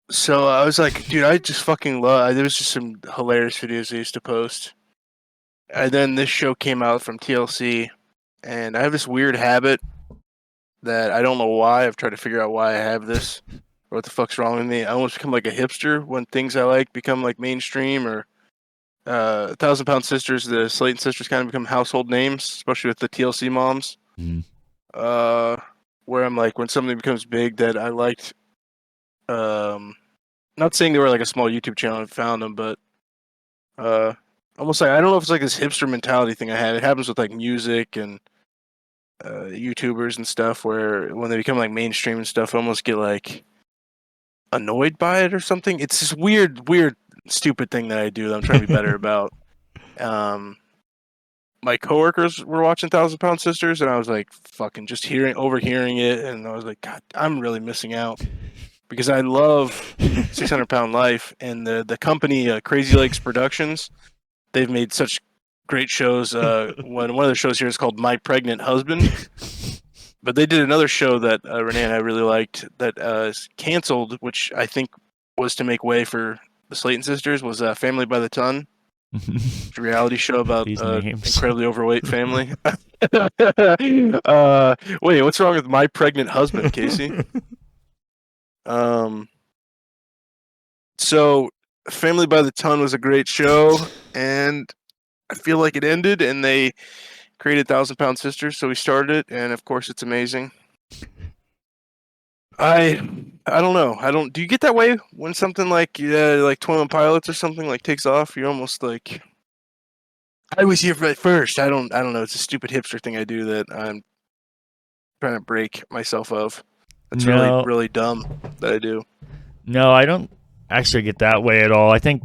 So I was like, dude, I just fucking love. There was just some hilarious videos they used to post. And then this show came out from TLC, and I have this weird habit that I don't know why. I've tried to figure out why I have this, or what the fuck's wrong with me. I almost become like a hipster when things I like become like mainstream, or 1,000-Pound Sisters, the Slayton Sisters kind of become household names, especially with the TLC moms. Mhm. Where I'm like, when something becomes big that I liked, not saying they were like a small YouTube channel and found them, but almost like, I don't know if it's like this hipster mentality thing I have. It happens with like music and YouTubers and stuff, where when they become like mainstream and stuff, I almost get like annoyed by it or something. It's this weird, stupid thing that I do that I'm trying to be better about. My coworkers were watching 1,000-Pound Sisters, and I was like, fucking just overhearing it, and I was like, God, I'm really missing out. Because I love 600-Pound Life, and the company Crazy Legs Productions, they've made such great shows. One of the shows here is called My Pregnant Husband, but they did another show that Renee and I really liked that is canceled, which I think was to make way for the Slayton Sisters, was Family by the Ton. It's a reality show about incredibly overweight family. Wait, what's wrong with My Pregnant Husband, Casey? So Family by the Ton was a great show, and I feel like it ended, and they created 1,000-Pound Sisters, so we started it, and of course it's amazing. I don't know. Do you get that way when something like 21 Pilots or something like takes off? You're almost like, I was here first. I don't know. It's a stupid hipster thing I do that I'm trying to break myself of. That's really dumb that I do. No, I don't actually get that way at all. I think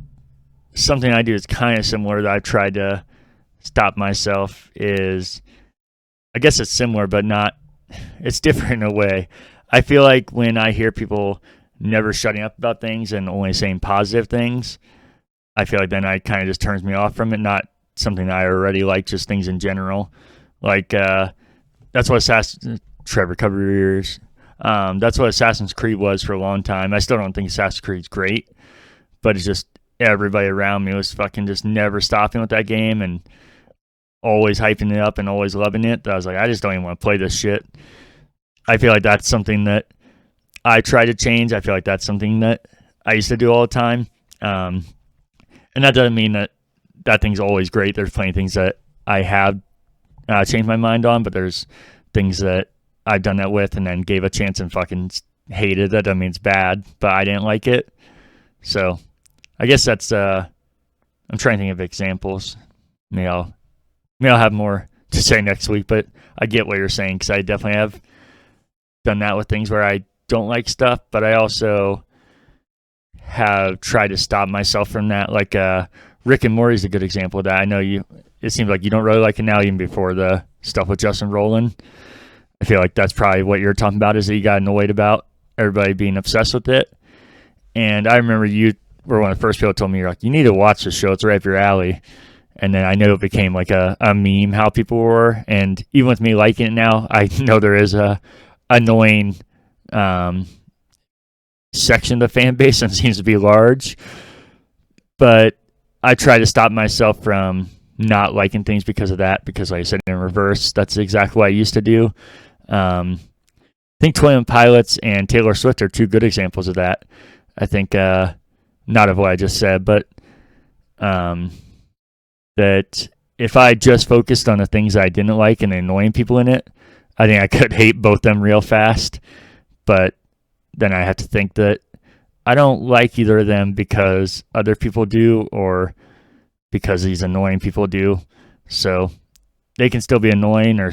something I do is kind of similar that I've tried to stop myself is, I guess it's similar, but not, it's different in a way. I feel like when I hear people never shutting up about things and only saying positive things, I feel like then it kind of just turns me off from it, not something I already like, just things in general. Like, that's what Trevor covered years. That's what Assassin's Creed was for a long time. I still don't think Assassin's Creed's great, but it's just everybody around me was fucking just never stopping with that game and always hyping it up and always loving it. I was like, I just don't even want to play this shit. I feel like that's something that I try to change. I feel like that's something that I used to do all the time. And that doesn't mean that thing's always great. There's plenty of things that I have changed my mind on, but there's things that I've done that with and then gave a chance and fucking hated. That doesn't mean it's bad, but I didn't like it. So I guess that's, I'm trying to think of examples. Maybe I'll have more to say next week, but I get what you're saying, because I definitely have done that with things where I don't like stuff, but I also have tried to stop myself from that. Like Rick and Morty is a good example of that. I know it seems like you don't really like it now, even before the stuff with Justin Rowland. I feel like that's probably what you're talking about, is that you got annoyed about everybody being obsessed with it. And I remember you were one of the first people who told me, you're like, you need to watch this show. It's right up your alley. And then I know it became like a meme how people were. And even with me liking it now, I know there is a annoying section of the fan base, and seems to be large. But I try to stop myself from not liking things because of that, because like I said, in reverse, that's exactly what I used to do. I think 21 Pilots and Taylor Swift are two good examples of that. I think not of what I just said, but that if I just focused on the things I didn't like and the annoying people in it, I think I could hate both them real fast. But then I have to think that I don't like either of them because other people do or because these annoying people do. So they can still be annoying or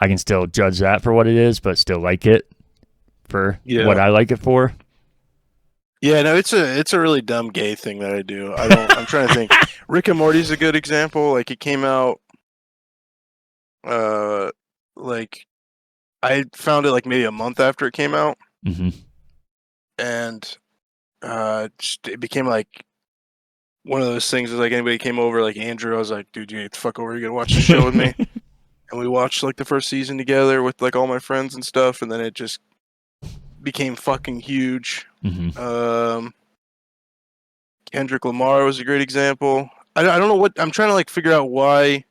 I can still judge that for what it is, but still like it for what I like it for. Yeah, no, it's a really dumb gay thing that I do. I'm trying to think. Rick and Morty's a good example. Like it came out like I found it like maybe a month after it came out. Mm-hmm. And it became like one of those things. Is like anybody came over, like Andrew, I was like, dude, you get the fuck over. You gotta watch the show with me. And we watched like the first season together with like all my friends and stuff. And then it just became fucking huge. Mm-hmm. Kendrick Lamar was a great example. I don't know what I'm trying to like figure out why.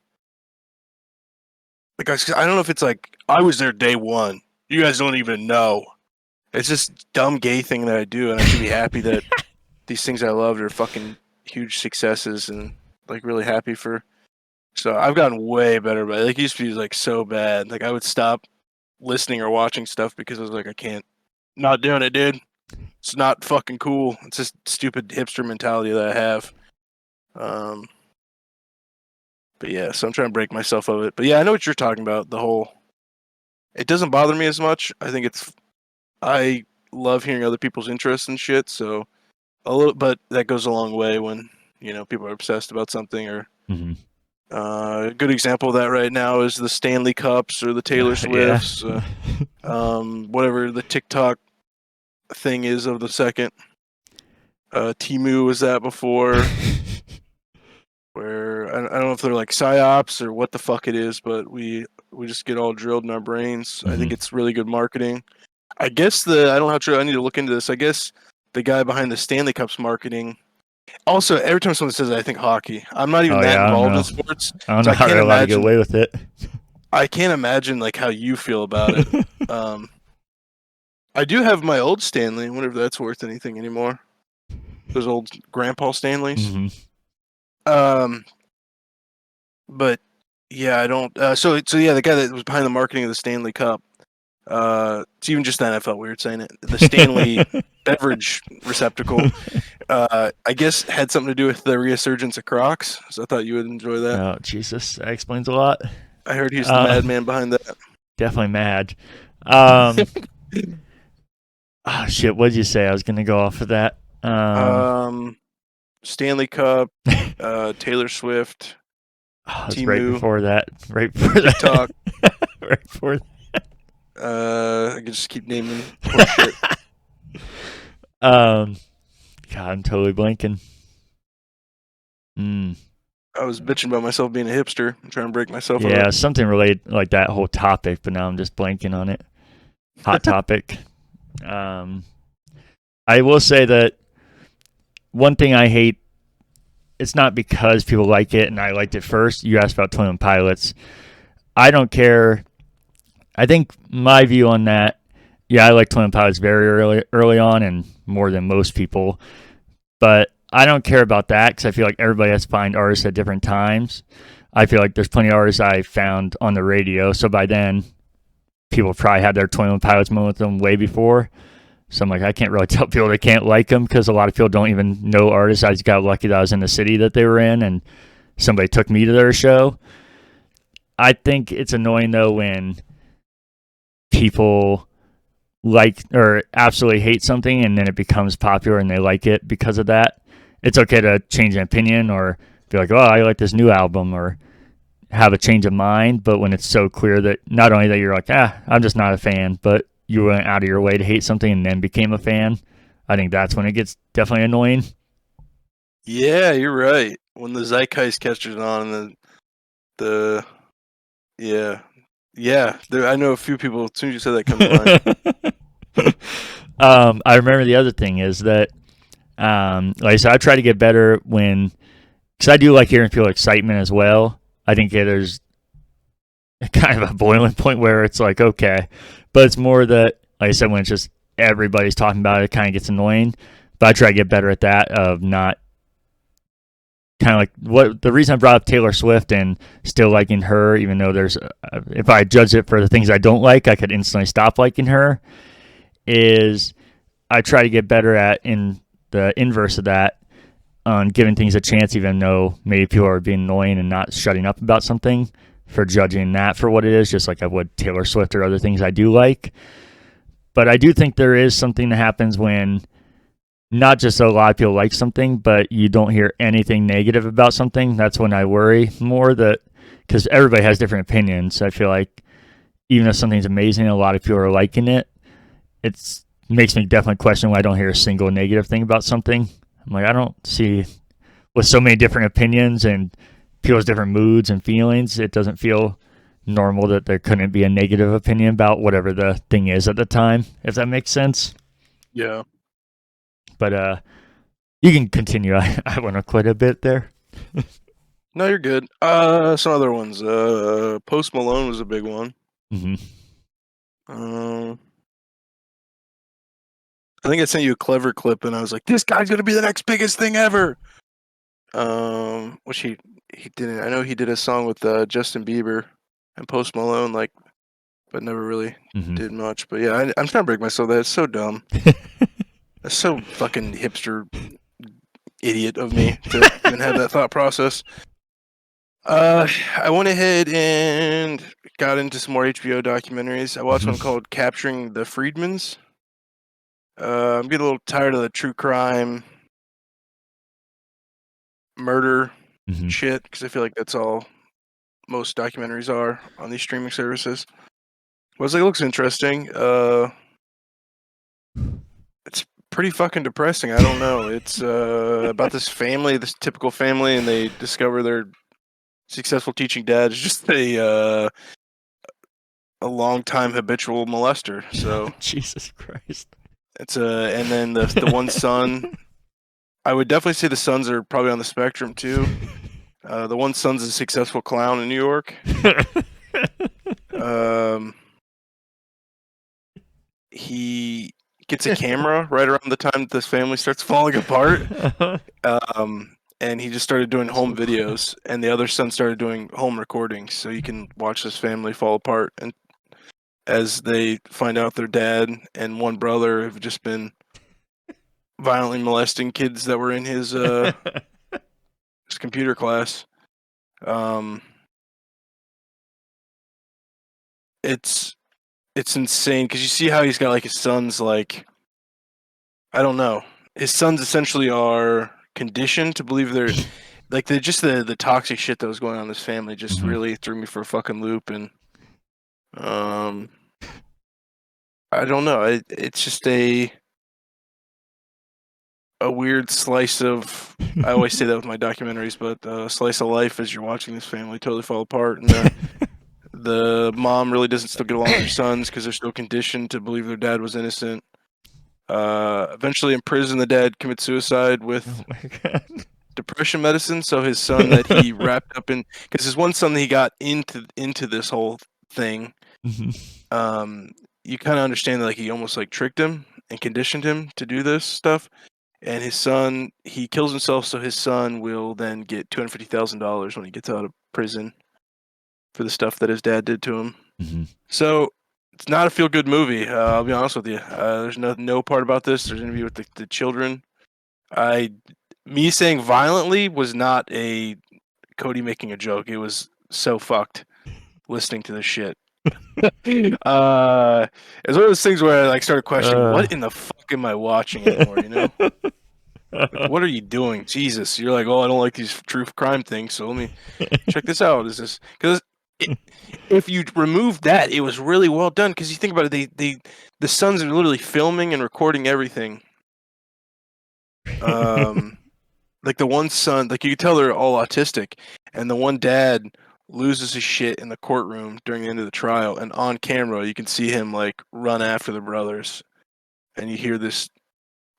Like I don't know if it's like I was there day one. You guys don't even know. It's just dumb gay thing that I do, and I should be happy that these things I loved are fucking huge successes, and like really happy for. So I've gotten way better, but like it used to be like so bad. Like I would stop listening or watching stuff because I was like, I can't, not doing it, dude. It's not fucking cool. It's just stupid hipster mentality that I have. But yeah, so I'm trying to break myself of it. But yeah, I know what you're talking about. The whole, it doesn't bother me as much. I think I love hearing other people's interests and shit. So a little, but that goes a long way when people are obsessed about something. Or Mm-hmm. A good example of that right now is the Stanley Cups or the Taylor Swifts, whatever the TikTok thing is of the second. Timu was that before. Where I don't know if they're like psyops or what the fuck it is, but we just get all drilled in our brains. Mm-hmm. I think it's really good marketing. I guess I don't know how true. I need to look into this. I guess the guy behind the Stanley Cups marketing. Also, every time someone says that, I think hockey. I'm not even that involved in sports. I don't know how they're allowed to get away with it. I can't imagine like how you feel about it. I do have my old Stanley. I wonder if that's worth anything anymore. Those old Grandpa Stanleys. Mm-hmm. But yeah, I don't. So yeah, the guy that was behind the marketing of the Stanley Cup. It's even just the NFL weird saying it. The Stanley beverage receptacle. I guess had something to do with the resurgence of Crocs. So I thought you would enjoy that. Oh Jesus, that explains a lot. I heard he's the madman behind that. Definitely mad. Oh shit! What did you say? I was gonna go off of that. Stanley Cup, Taylor Swift. Oh, it's right before that. Right before that. TikTok. Right before that. I can just keep naming shit. God, I'm totally blanking. I was bitching about myself being a hipster. I'm trying to break myself. Yeah, something related like that whole topic, but now I'm just blanking on it. Hot topic. I will say that one thing I hate, it's not because people like it and I liked it first. You asked about 21 Pilots. I don't care. I think my view on that, yeah, I like 21 Pilots very early on and more than most people. But I don't care about that because I feel like everybody has to find artists at different times. I feel like there's plenty of artists I found on the radio. So by then, people probably had their 21 Pilots moment with them way before. So I'm like, I can't really tell people they can't like them because a lot of people don't even know artists. I just got lucky that I was in the city that they were in and somebody took me to their show. I think it's annoying, though, when people like or absolutely hate something and then it becomes popular and they like it because of that. It's okay to change an opinion or be like, oh, I like this new album or have a change of mind. But when it's so clear that not only that you're like, I'm just not a fan, but you went out of your way to hate something and then became a fan, I think that's when it gets definitely annoying. Yeah, you're right. When the zeitgeist catches on and I know a few people, as soon as you said that, come to mind. I remember the other thing is that, like I said, I try to get better because I do like hearing people excitement as well. I think there's kind of a boiling point where it's like, okay, but it's more that, like I said, when it's just everybody's talking about it, it kind of gets annoying. But I try to get better at that, of not kind of like what the reason I brought up Taylor Swift and still liking her, even though there's if I judge it for the things I don't like, I could instantly stop liking her. Is I try to get better at in the inverse of that on giving things a chance, even though maybe people are being annoying and not shutting up about something, for judging that for what it is, just like I would Taylor Swift or other things I do like. But I do think there is something that happens when not just a lot of people like something, but you don't hear anything negative about something. That's when I worry more, that because everybody has different opinions. I feel like even if something's amazing, a lot of people are liking it. It makes me definitely question why I don't hear a single negative thing about something. I'm like, I don't see, with so many different opinions and people's different moods and feelings, it doesn't feel normal that there couldn't be a negative opinion about whatever the thing is at the time, if that makes sense. Yeah. But you can continue. I went on quite a bit there. No, you're good. Some other ones. Post Malone was a big one. Mm-hmm. I think I sent you a clever clip, and I was like, "This guy's gonna be the next biggest thing ever." Which he didn't. I know he did a song with Justin Bieber and Post Malone, like, but never really did much. But yeah, I'm trying to break myself. That's so dumb. That's so fucking hipster idiot of me to even have that thought process. I went ahead and got into some more HBO documentaries. I watched one called "Capturing the Freedmans." I'm getting a little tired of the true crime murder shit, because I feel like that's all most documentaries are on these streaming services. I was like, it looks interesting. It's pretty fucking depressing. I don't know. It's about this family, this typical family, and they discover their successful teaching dad is just a long-time habitual molester. So Jesus Christ. It's and then the one son, I would definitely say the sons are probably on the spectrum too. The one son's a successful clown in New York. He gets a camera right around the time this family starts falling apart. And he just started doing home videos, and the other son started doing home recordings, so you can watch this family fall apart. And as they find out their dad and one brother have just been violently molesting kids that were in his computer class. It's insane because you see how he's got like his sons, like, I don't know, his sons essentially are conditioned to believe they're like the toxic shit that was going on in this family just really threw me for a fucking loop. And I don't know, it's just a weird slice of, I always say that with my documentaries, but a slice of life as you're watching this family totally fall apart. And the mom really doesn't still get along with her sons because they're still conditioned to believe their dad was innocent. Eventually in prison, the dad commits suicide with depression medicine. So his son that he wrapped up in, because his one son that he got into this whole thing, you kind of understand that, like, he almost like tricked him and conditioned him to do this stuff. And his son, he kills himself so his son will then get $250,000 when he gets out of prison for the stuff that his dad did to him. So it's not a feel-good movie. I'll be honest with you. There's no part about this. There's an interview with the children. Me saying violently was not a Cody making a joke. It was so fucked listening to this shit. It's one of those things where I like started questioning, what in the fuck am I watching anymore? You know, like, what are you doing? Jesus, you're like, oh, I don't like these true crime things, so let me check this out. Is this because if you remove that, it was really well done. Because you think about it, the sons are literally filming and recording everything. Like the one son, like you can tell they're all autistic, and the one dad loses his shit in the courtroom during the end of the trial, and on camera you can see him like run after the brothers, and you hear this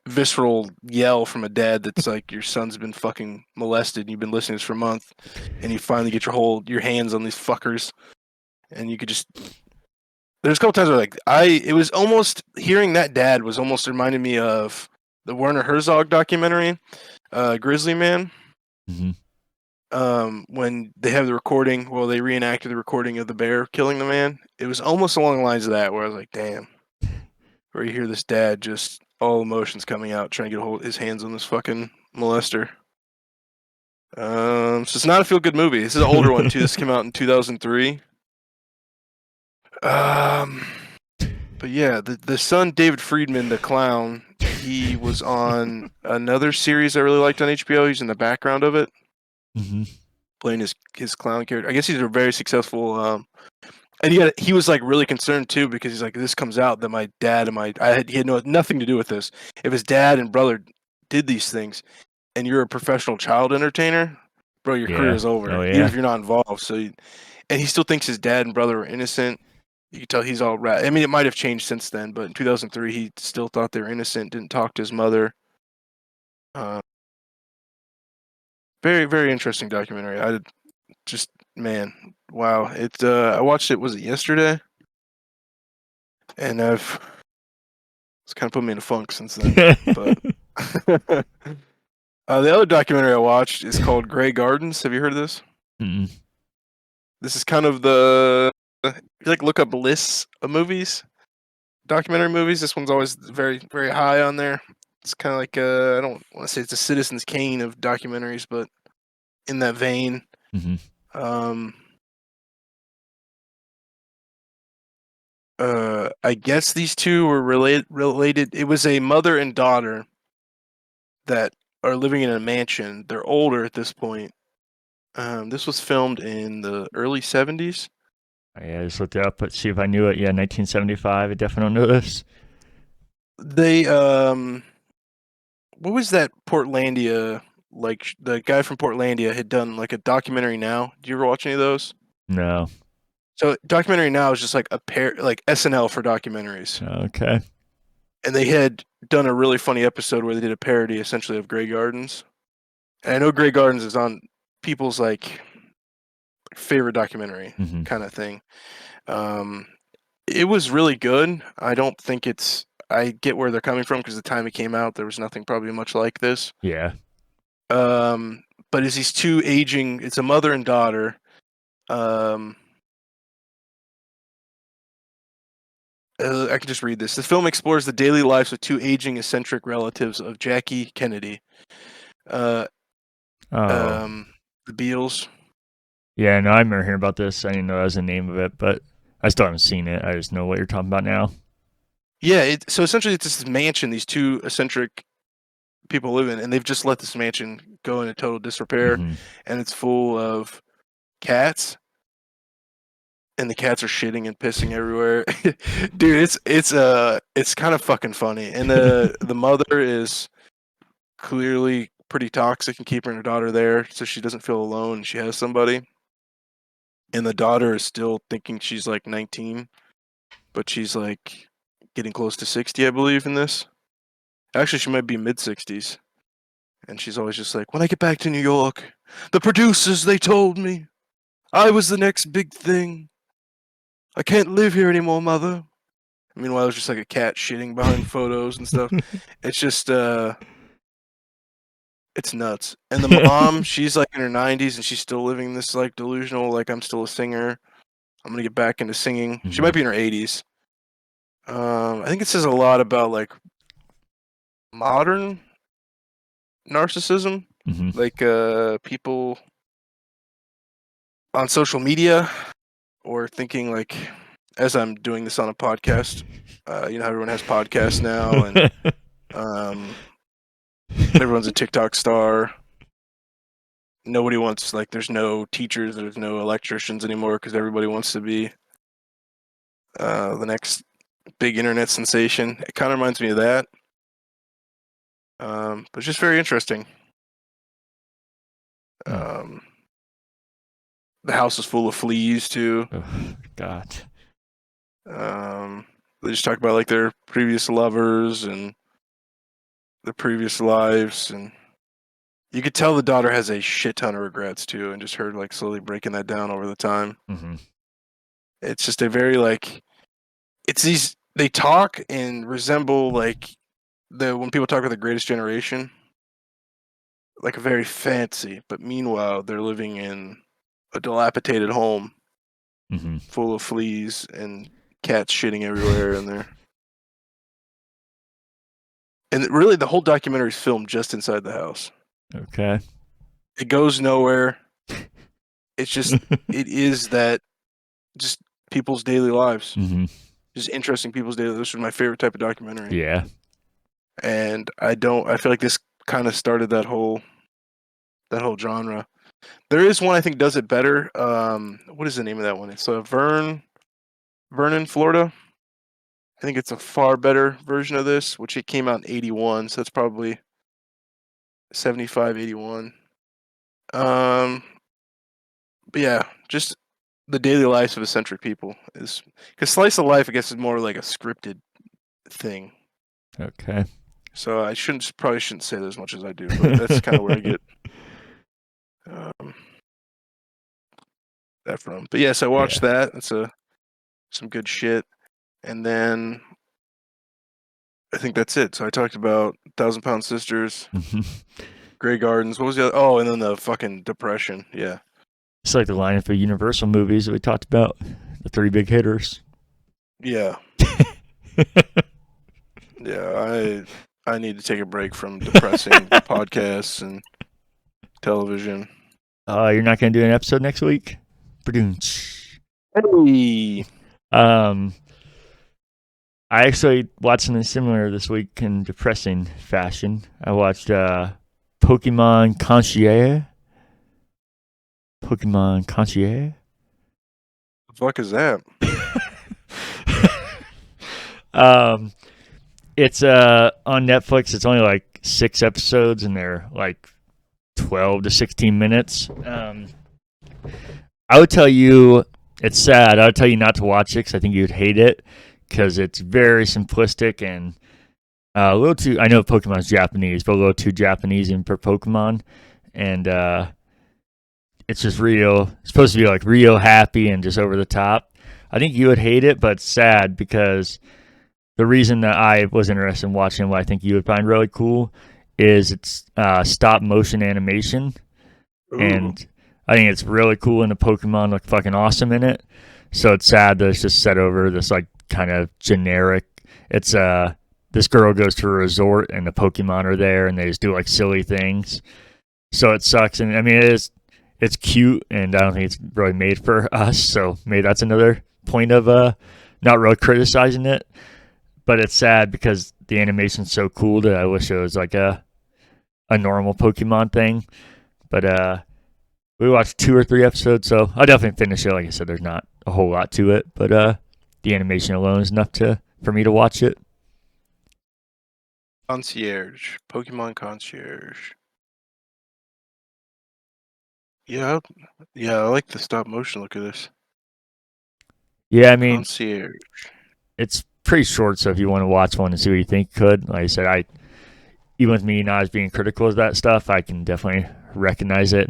visceral yell from a dad that's like, your son's been fucking molested and you've been listening to this for a month, and you finally get your hands on these fuckers. And you could just, there's a couple times where like it was almost, hearing that dad was almost reminding me of the Werner Herzog documentary, Grizzly Man. when they have the recording, well, they reenacted the recording of the bear killing the man. It was almost along the lines of that, where I was like, damn. Where you hear this dad just all emotions coming out, trying to get his hands on this fucking molester. So it's not a feel good movie. This is an older one too. This came out in 2003. But yeah, the son David Friedman, the clown, he was on another series I really liked on HBO. He's in the background of it, playing his clown character. I guess he's a very successful. And he was like really concerned too, because he's like, this comes out that my dad and he had nothing to do with this. If his dad and brother did these things, and you're a professional child entertainer, bro, your career is over. Oh, Even yeah. if you're not involved. And he still thinks his dad and brother were innocent. You can tell he's all right. I mean, it might have changed since then, but in 2003, he still thought they were innocent. Didn't talk to his mother. Very, very interesting documentary. Man, wow. I watched it. Was it yesterday? And it's kind of put me in a funk since then. But the other documentary I watched is called Grey Gardens. Have you heard of this? Mm-mm. This is kind of the look up lists of movies, documentary movies. This one's always very, very high on there. It's kind of like I don't want to say it's a Citizen's Kane of documentaries, but in that vein. I guess these two were related. It was a mother and daughter that are living in a mansion. They're older at this point. This was filmed in the early 70s. Yeah, I just looked it up, but see if I knew it. Yeah, 1975. I definitely don't know this. They what was that Portlandia? Like the guy from Portlandia had done like a documentary now. Do you ever watch any of those? No. So documentary now is just like like SNL for documentaries. Okay. And they had done a really funny episode where they did a parody essentially of Grey Gardens. And I know Grey Gardens is on people's like favorite documentary kind of thing. It was really good. I don't think I get where they're coming from, because the time it came out, there was nothing probably much like this. Yeah. But it's these two aging. It's a mother and daughter. I can just read this. The film explores the daily lives of two aging, eccentric relatives of Jackie Kennedy. The Beals. Yeah, no, I remember hearing about this. I didn't know that was the name of it, but I still haven't seen it. I just know what you're talking about now. Yeah, so essentially it's this mansion these two eccentric people live in, and they've just let this mansion go into total disrepair, and it's full of cats. And the cats are shitting and pissing everywhere. Dude, it's kind of fucking funny. And the mother is clearly pretty toxic and keeping her daughter there so she doesn't feel alone and she has somebody. And the daughter is still thinking she's like 19, but she's like getting close to 60, I believe, in this. Actually, she might be mid 60s. And she's always just like, when I get back to New York, the producers, they told me I was the next big thing. I can't live here anymore, mother. Meanwhile, there's just like a cat shitting behind photos and stuff. It's just, it's nuts. And the mom, she's like in her 90s and she's still living this like delusional, like, I'm still a singer. I'm going to get back into singing. She might be in her 80s. I think it says a lot about like modern narcissism. Like people on social media, or thinking like, as I'm doing this on a podcast, you know, everyone has podcasts now, and everyone's a TikTok star. Nobody wants, like, there's no teachers, there's no electricians anymore, because everybody wants to be the next big internet sensation. It kind of reminds me of that. But it's just very interesting. The house is full of fleas too. Oh, God. They just talk about like their previous lovers and their previous lives, and you could tell the daughter has a shit ton of regrets too, and just her like slowly breaking that down over the time. It's just a very like, they talk and resemble like when people talk about the Greatest Generation. like a very fancy, but meanwhile they're living in a dilapidated home Mm-hmm. full of fleas and cats shitting everywhere in there. And really, the whole documentary is filmed just inside the house. Okay. It goes nowhere. It's just, it is that, just people's daily lives. Mm-hmm. Just interesting people's daily. This was my favorite type of documentary. Yeah. And I feel like this kind of started that whole genre. There is one I think does it better. What is the name of that one? It's Vernon, Florida. I think it's a far better version of this, which it came out in 81, so that's probably 75, 81. But yeah, just the daily lives of eccentric people is, because slice of life, I guess, is more like a scripted thing. Okay. So I probably shouldn't say that as much as I do, but that's kind of where I get that from. But yes, I watched that. That's some good shit. And then I think that's it. So I talked about 1,000-Pound Sisters, Grey Gardens. What was the other? Oh, and then the fucking Depression. Yeah. It's like the lineup of Universal movies that we talked about. The 3 big hitters. Yeah. Yeah, I need to take a break from depressing podcasts and television. You're not going to do an episode next week? Hey. I actually watched something similar this week in depressing fashion. I watched Pokemon Concierge. Pokemon Concierge? The fuck is that? It's on Netflix. It's only like 6 episodes, and they're like 12 to 16 minutes. I would tell you it's sad. I would tell you not to watch it because I think you'd hate it because it's very simplistic and a little too. I know Pokemon's Japanese, but a little too Japanese even for Pokemon, and it's just real. It's supposed to be like real happy and just over the top. I think you would hate it, but it's sad because the reason that I was interested in watching what I think you would find really cool is it's stop motion animation. Ooh. And I think it's really cool, and the Pokemon look fucking awesome in it. So it's sad that it's just set over this like kind of generic. It's this girl goes to a resort and the Pokemon are there and they just do like silly things. So it sucks, and I mean it's cute, and I don't think it's really made for us. So maybe that's another point of not really criticizing it. But it's sad because the animation's so cool that I wish it was like a normal Pokemon thing. But we watched 2 or 3 episodes, so I'll definitely finish it. Like I said, there's not a whole lot to it, but the animation alone is enough for me to watch it. Concierge. Pokemon Concierge. Yeah, I like the stop motion look of this. Yeah, I mean, Concierge. It's pretty short, so if you want to watch one and see what you think, you could. Like I said, even with me not as being critical of that stuff, I can definitely recognize it.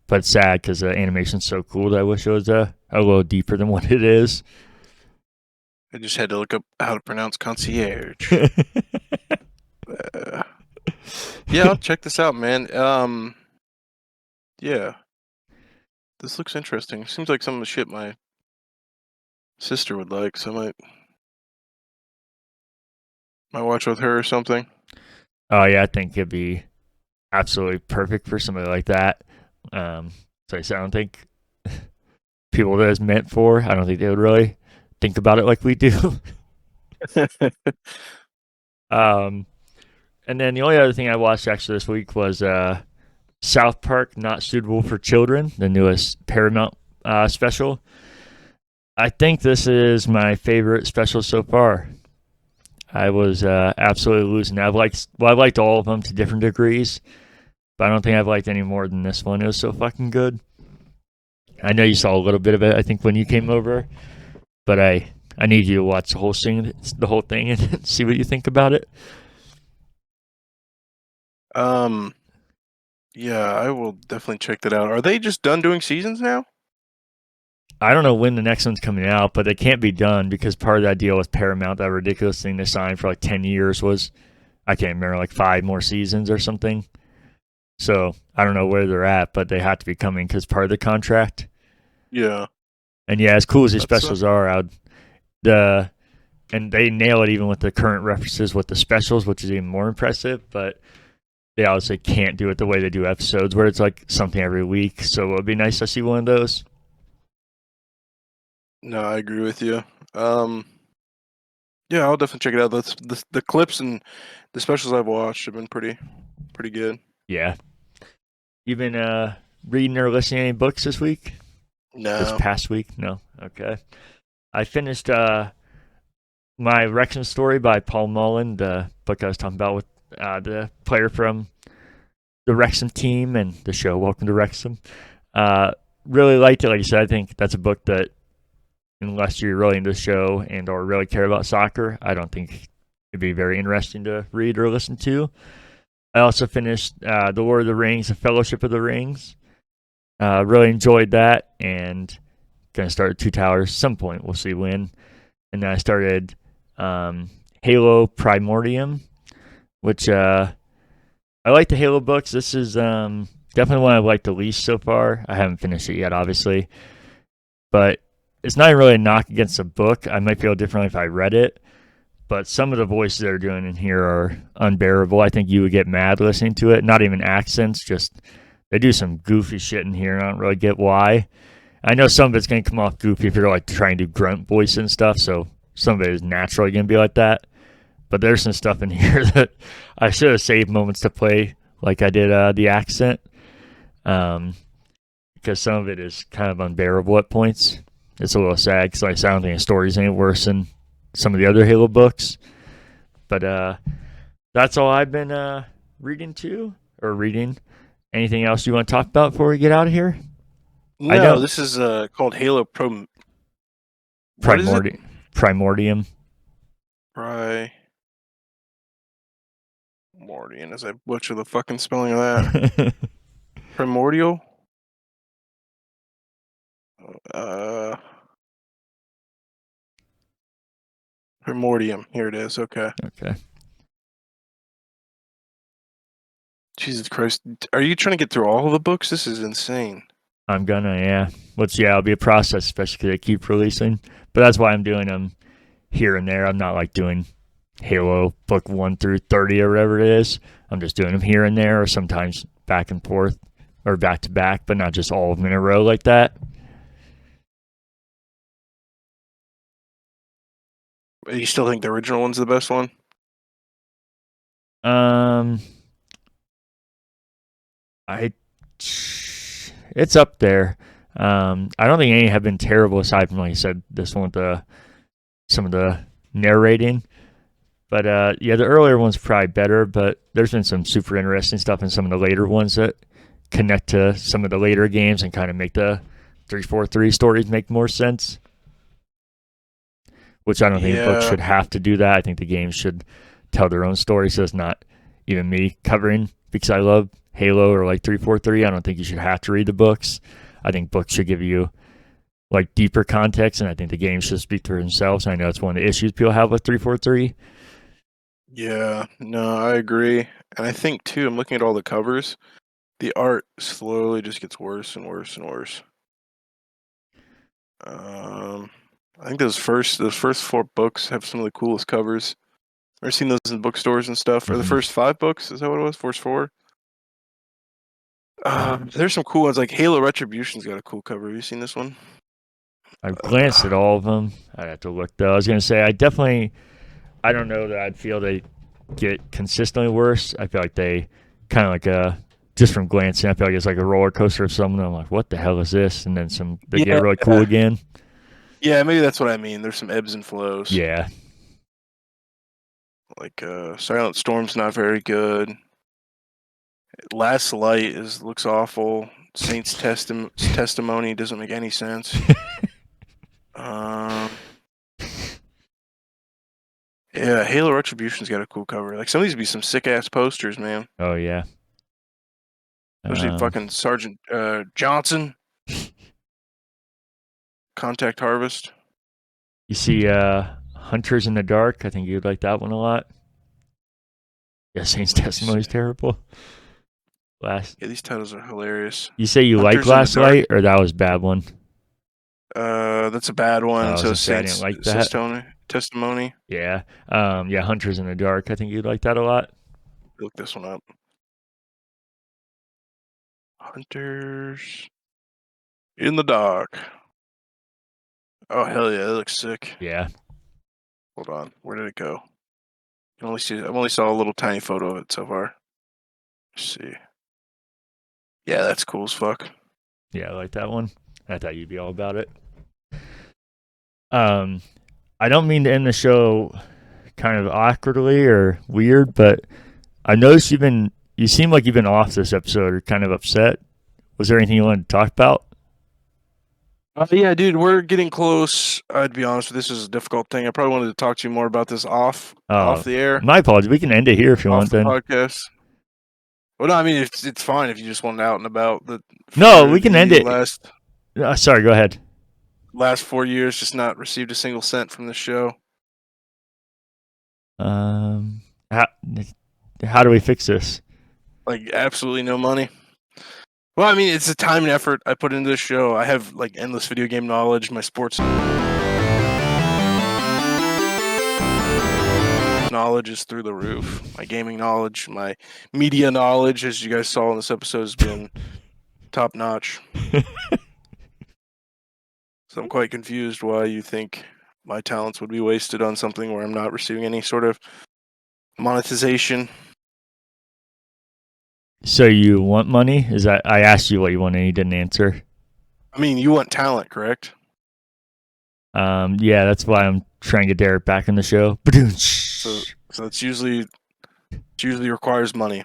But it's sad because the animation's so cool that I wish it was a little deeper than what it is. I just had to look up how to pronounce concierge. Yeah, I'll check this out, man. Yeah. This looks interesting. Seems like some of the shit my sister would like, so I might watch with her or something. Oh, yeah, I think it'd be absolutely perfect for somebody like that. So I don't think people that it's meant for, I don't think they would really think about it like we do. And then the only other thing I watched actually this week was South Park Not Suitable for Children, the newest Paramount special. I think this is my favorite special so far. I was absolutely losing. I've liked all of them to different degrees, but I don't think I've liked any more than this one. It was so fucking good. I know you saw a little bit of it, I think, when you came over, but I need you to watch the whole thing and see what you think about it. Yeah, I will definitely check that out. Are they just done doing seasons now? I don't know when the next one's coming out, but they can't be done because part of that deal with Paramount, that ridiculous thing they signed for like 10 years was, I can't remember, like 5 more seasons or something. So I don't know where they're at, but they have to be coming because part of the contract. Yeah. And yeah, as cool as these That's, specials are, and they nail it even with the current references with the specials, which is even more impressive. But they obviously can't do it the way they do episodes, where it's like something every week. So it would be nice to see one of those. No, I agree with you. Yeah, I'll definitely check it out. The clips and the specials I've watched have been pretty good. Yeah. You been reading or listening to any books this week? This No. past week? No. Okay. I finished my Wrexham story by Paul Mullen, the book I was talking about with the player from the Wrexham team and the show Welcome to Wrexham. Really liked it. Like I said, I think that's a book that, unless you're really into the show and or really care about soccer, I don't think it'd be very interesting to read or listen to. I also finished The Lord of the Rings, The Fellowship of the Rings. Really enjoyed that, and gonna start Two Towers some point. We'll see when. And then I started Halo Primordium, which I like the Halo books. This is definitely one I've liked the least so far. I haven't finished it yet, obviously, but it's not really a knock against the book. I might feel differently if I read it, but some of the voices they're doing in here are unbearable. I think you would get mad listening to it. Not even accents, just they do some goofy shit in here, and I don't really get why. I know some of it's going to come off goofy if you're like trying to do grunt voice and stuff, so some of it is naturally going to be like that. But there's some stuff in here that I should have saved moments to play, like I did the accent, because some of it is kind of unbearable at points. It's a little sad because I don't think the story's any worse than some of the other Halo books. But that's all I've been reading. Anything else you want to talk about before we get out of here? No, this is called Halo Primordium. Primordium, as I butcher the fucking spelling of that. Primordial? Primordium. Here it is. Okay. Okay. Jesus Christ. Are you trying to get through all of the books? This is insane. I'm gonna, yeah. It'll be a process, especially because they keep releasing. But that's why I'm doing them here and there. I'm not like doing Halo book 1 through 30 or whatever it is. I'm just doing them here and there, or sometimes back and forth, or back to back, but not just all of them in a row like that. You still think the original one's the best one? It's up there. I don't think any have been terrible aside from, like you said, this one with some of the narrating. But yeah, the earlier one's probably better, but there's been some super interesting stuff in some of the later ones that connect to some of the later games and kind of make the 343 stories make more sense. Which I don't think the book should have to do that. I think the games should tell their own story, so it's not even me covering because I love Halo or like 343. I don't think you should have to read the books. I think books should give you like deeper context, and I think the games should speak for themselves. I know it's one of the issues people have with 343. Yeah, no, I agree. And I think too, I'm looking at all the covers, the art slowly just gets worse and worse and worse. I think those first 4 books have some of the coolest covers. I've seen those in bookstores and stuff. Or the first 5 books, is that what it was? First 4? There's some cool ones, like Halo Retribution's got a cool cover. Have you seen this one? I've glanced at all of them. I'd have to look though. I was gonna say I don't know that I'd feel they get consistently worse. I feel like they kind of like just from glancing, I feel like it's like a roller coaster of something. I'm like, what the hell is this? And then they get really cool again. Yeah, maybe that's what I mean. There's some ebbs and flows. Yeah. Like Silent Storm's not very good. Last Light looks awful. Saint's Testimony doesn't make any sense. Yeah, Halo Retribution's got a cool cover. Like some of these would be some sick ass posters, man. Oh yeah. Especially fucking Sergeant Johnson. Contact Harvest. You see Hunters in the Dark. I think you'd like that one a lot. Yeah, Saint's Testimony is terrible. Last. Yeah, these titles are hilarious. You say you like Hunters in the Last Dark. Light, or that was a bad one? That's a bad one. Oh, I was So gonna say I didn't Saints like that. testimony. Yeah. Yeah, Hunters in the Dark. I think you'd like that a lot. Look this one up. Hunters in the Dark. Oh hell yeah, that looks sick. Yeah. Hold on, where did it go? I've only saw a little tiny photo of it so far. Let's see. Yeah, that's cool as fuck. Yeah, I like that one. I thought you'd be all about it. I don't mean to end the show kind of awkwardly or weird, but I noticed you seem like you've been off this episode or kind of upset. Was there anything you wanted to talk about? Yeah, dude, we're getting close. I'd be honest with you, this is a difficult thing. I probably wanted to talk to you more about this off the air, My apologies. We can end it here if you off want the then. podcast. Well, no, I mean it's fine if you just want out and about. No, we can end it. Last Sorry, go ahead. 4 years, just not received a single cent from the show. How do we fix this? Like absolutely no money. Well, I mean, it's a time and effort I put into this show. I have like endless video game knowledge. My sports knowledge is through the roof. My gaming knowledge, my media knowledge, as you guys saw in this episode, has been top notch. So I'm quite confused why you think my talents would be wasted on something where I'm not receiving any sort of monetization. So you want money? I asked you what you want and you didn't answer. I mean, you want talent, correct? Yeah, that's why I'm trying to get Derek back in the show. So it's usually requires money.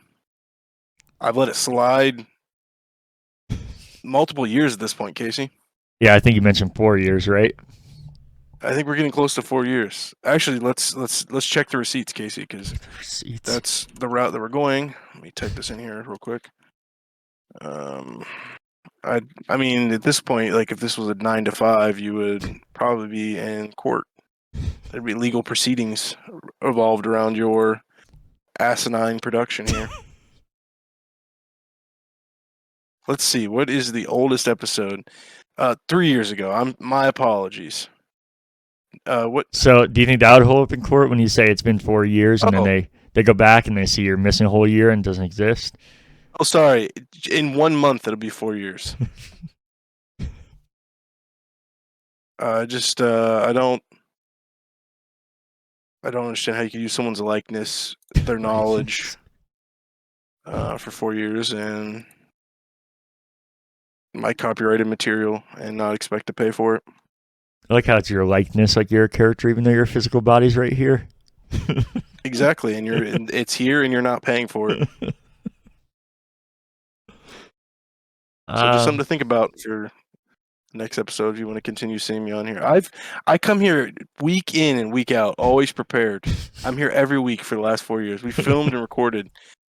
I've let it slide multiple years at this point, Casey. Yeah, I think you mentioned 4 years, right? I think we're getting close to 4 years. Actually, let's check the receipts, Casey, because that's the route that we're going. Let me type this in here real quick. I mean, at this point, like if this was a 9 to 5, you would probably be in court. There'd be legal proceedings revolved around your asinine production here. Let's see, what is the oldest episode? 3 years ago. My apologies. What? So, do you think that would hold up in court when you say it's been 4 years and then they go back and they see you're missing a whole year and it doesn't exist? Oh, sorry. In 1 month, it'll be 4 years. I don't understand how you can use someone's likeness, their knowledge, for 4 years and my copyrighted material and not expect to pay for it. I like how it's your likeness, like you're a character, even though your physical body's right here. Exactly, and it's here, and you're not paying for it. So just something to think about for the next episode if you want to continue seeing me on here. I come here week in and week out, always prepared. I'm here every week for the last 4 years. We filmed and recorded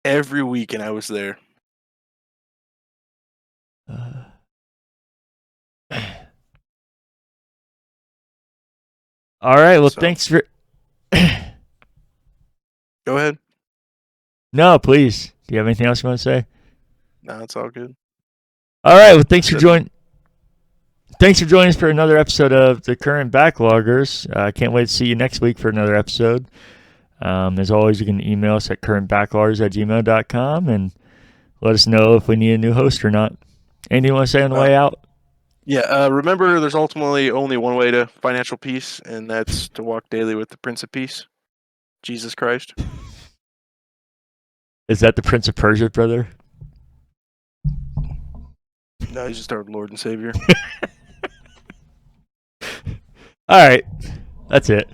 every week, and I was there. All right. Well, thanks for. Go ahead. No, please. Do you have anything else you want to say? No, it's all good. All right. Well, thanks for joining. Thanks for joining us for another episode of the Current Backloggers. I can't wait to see you next week for another episode. As always, you can email us at currentbackloggers@gmail.com and let us know if we need a new host or not. Anything you want to say on the way out? Yeah, remember there's ultimately only one way to financial peace, and that's to walk daily with the Prince of Peace, Jesus Christ. Is that the Prince of Persia, brother? No, he's just our Lord and Savior. All right. That's it.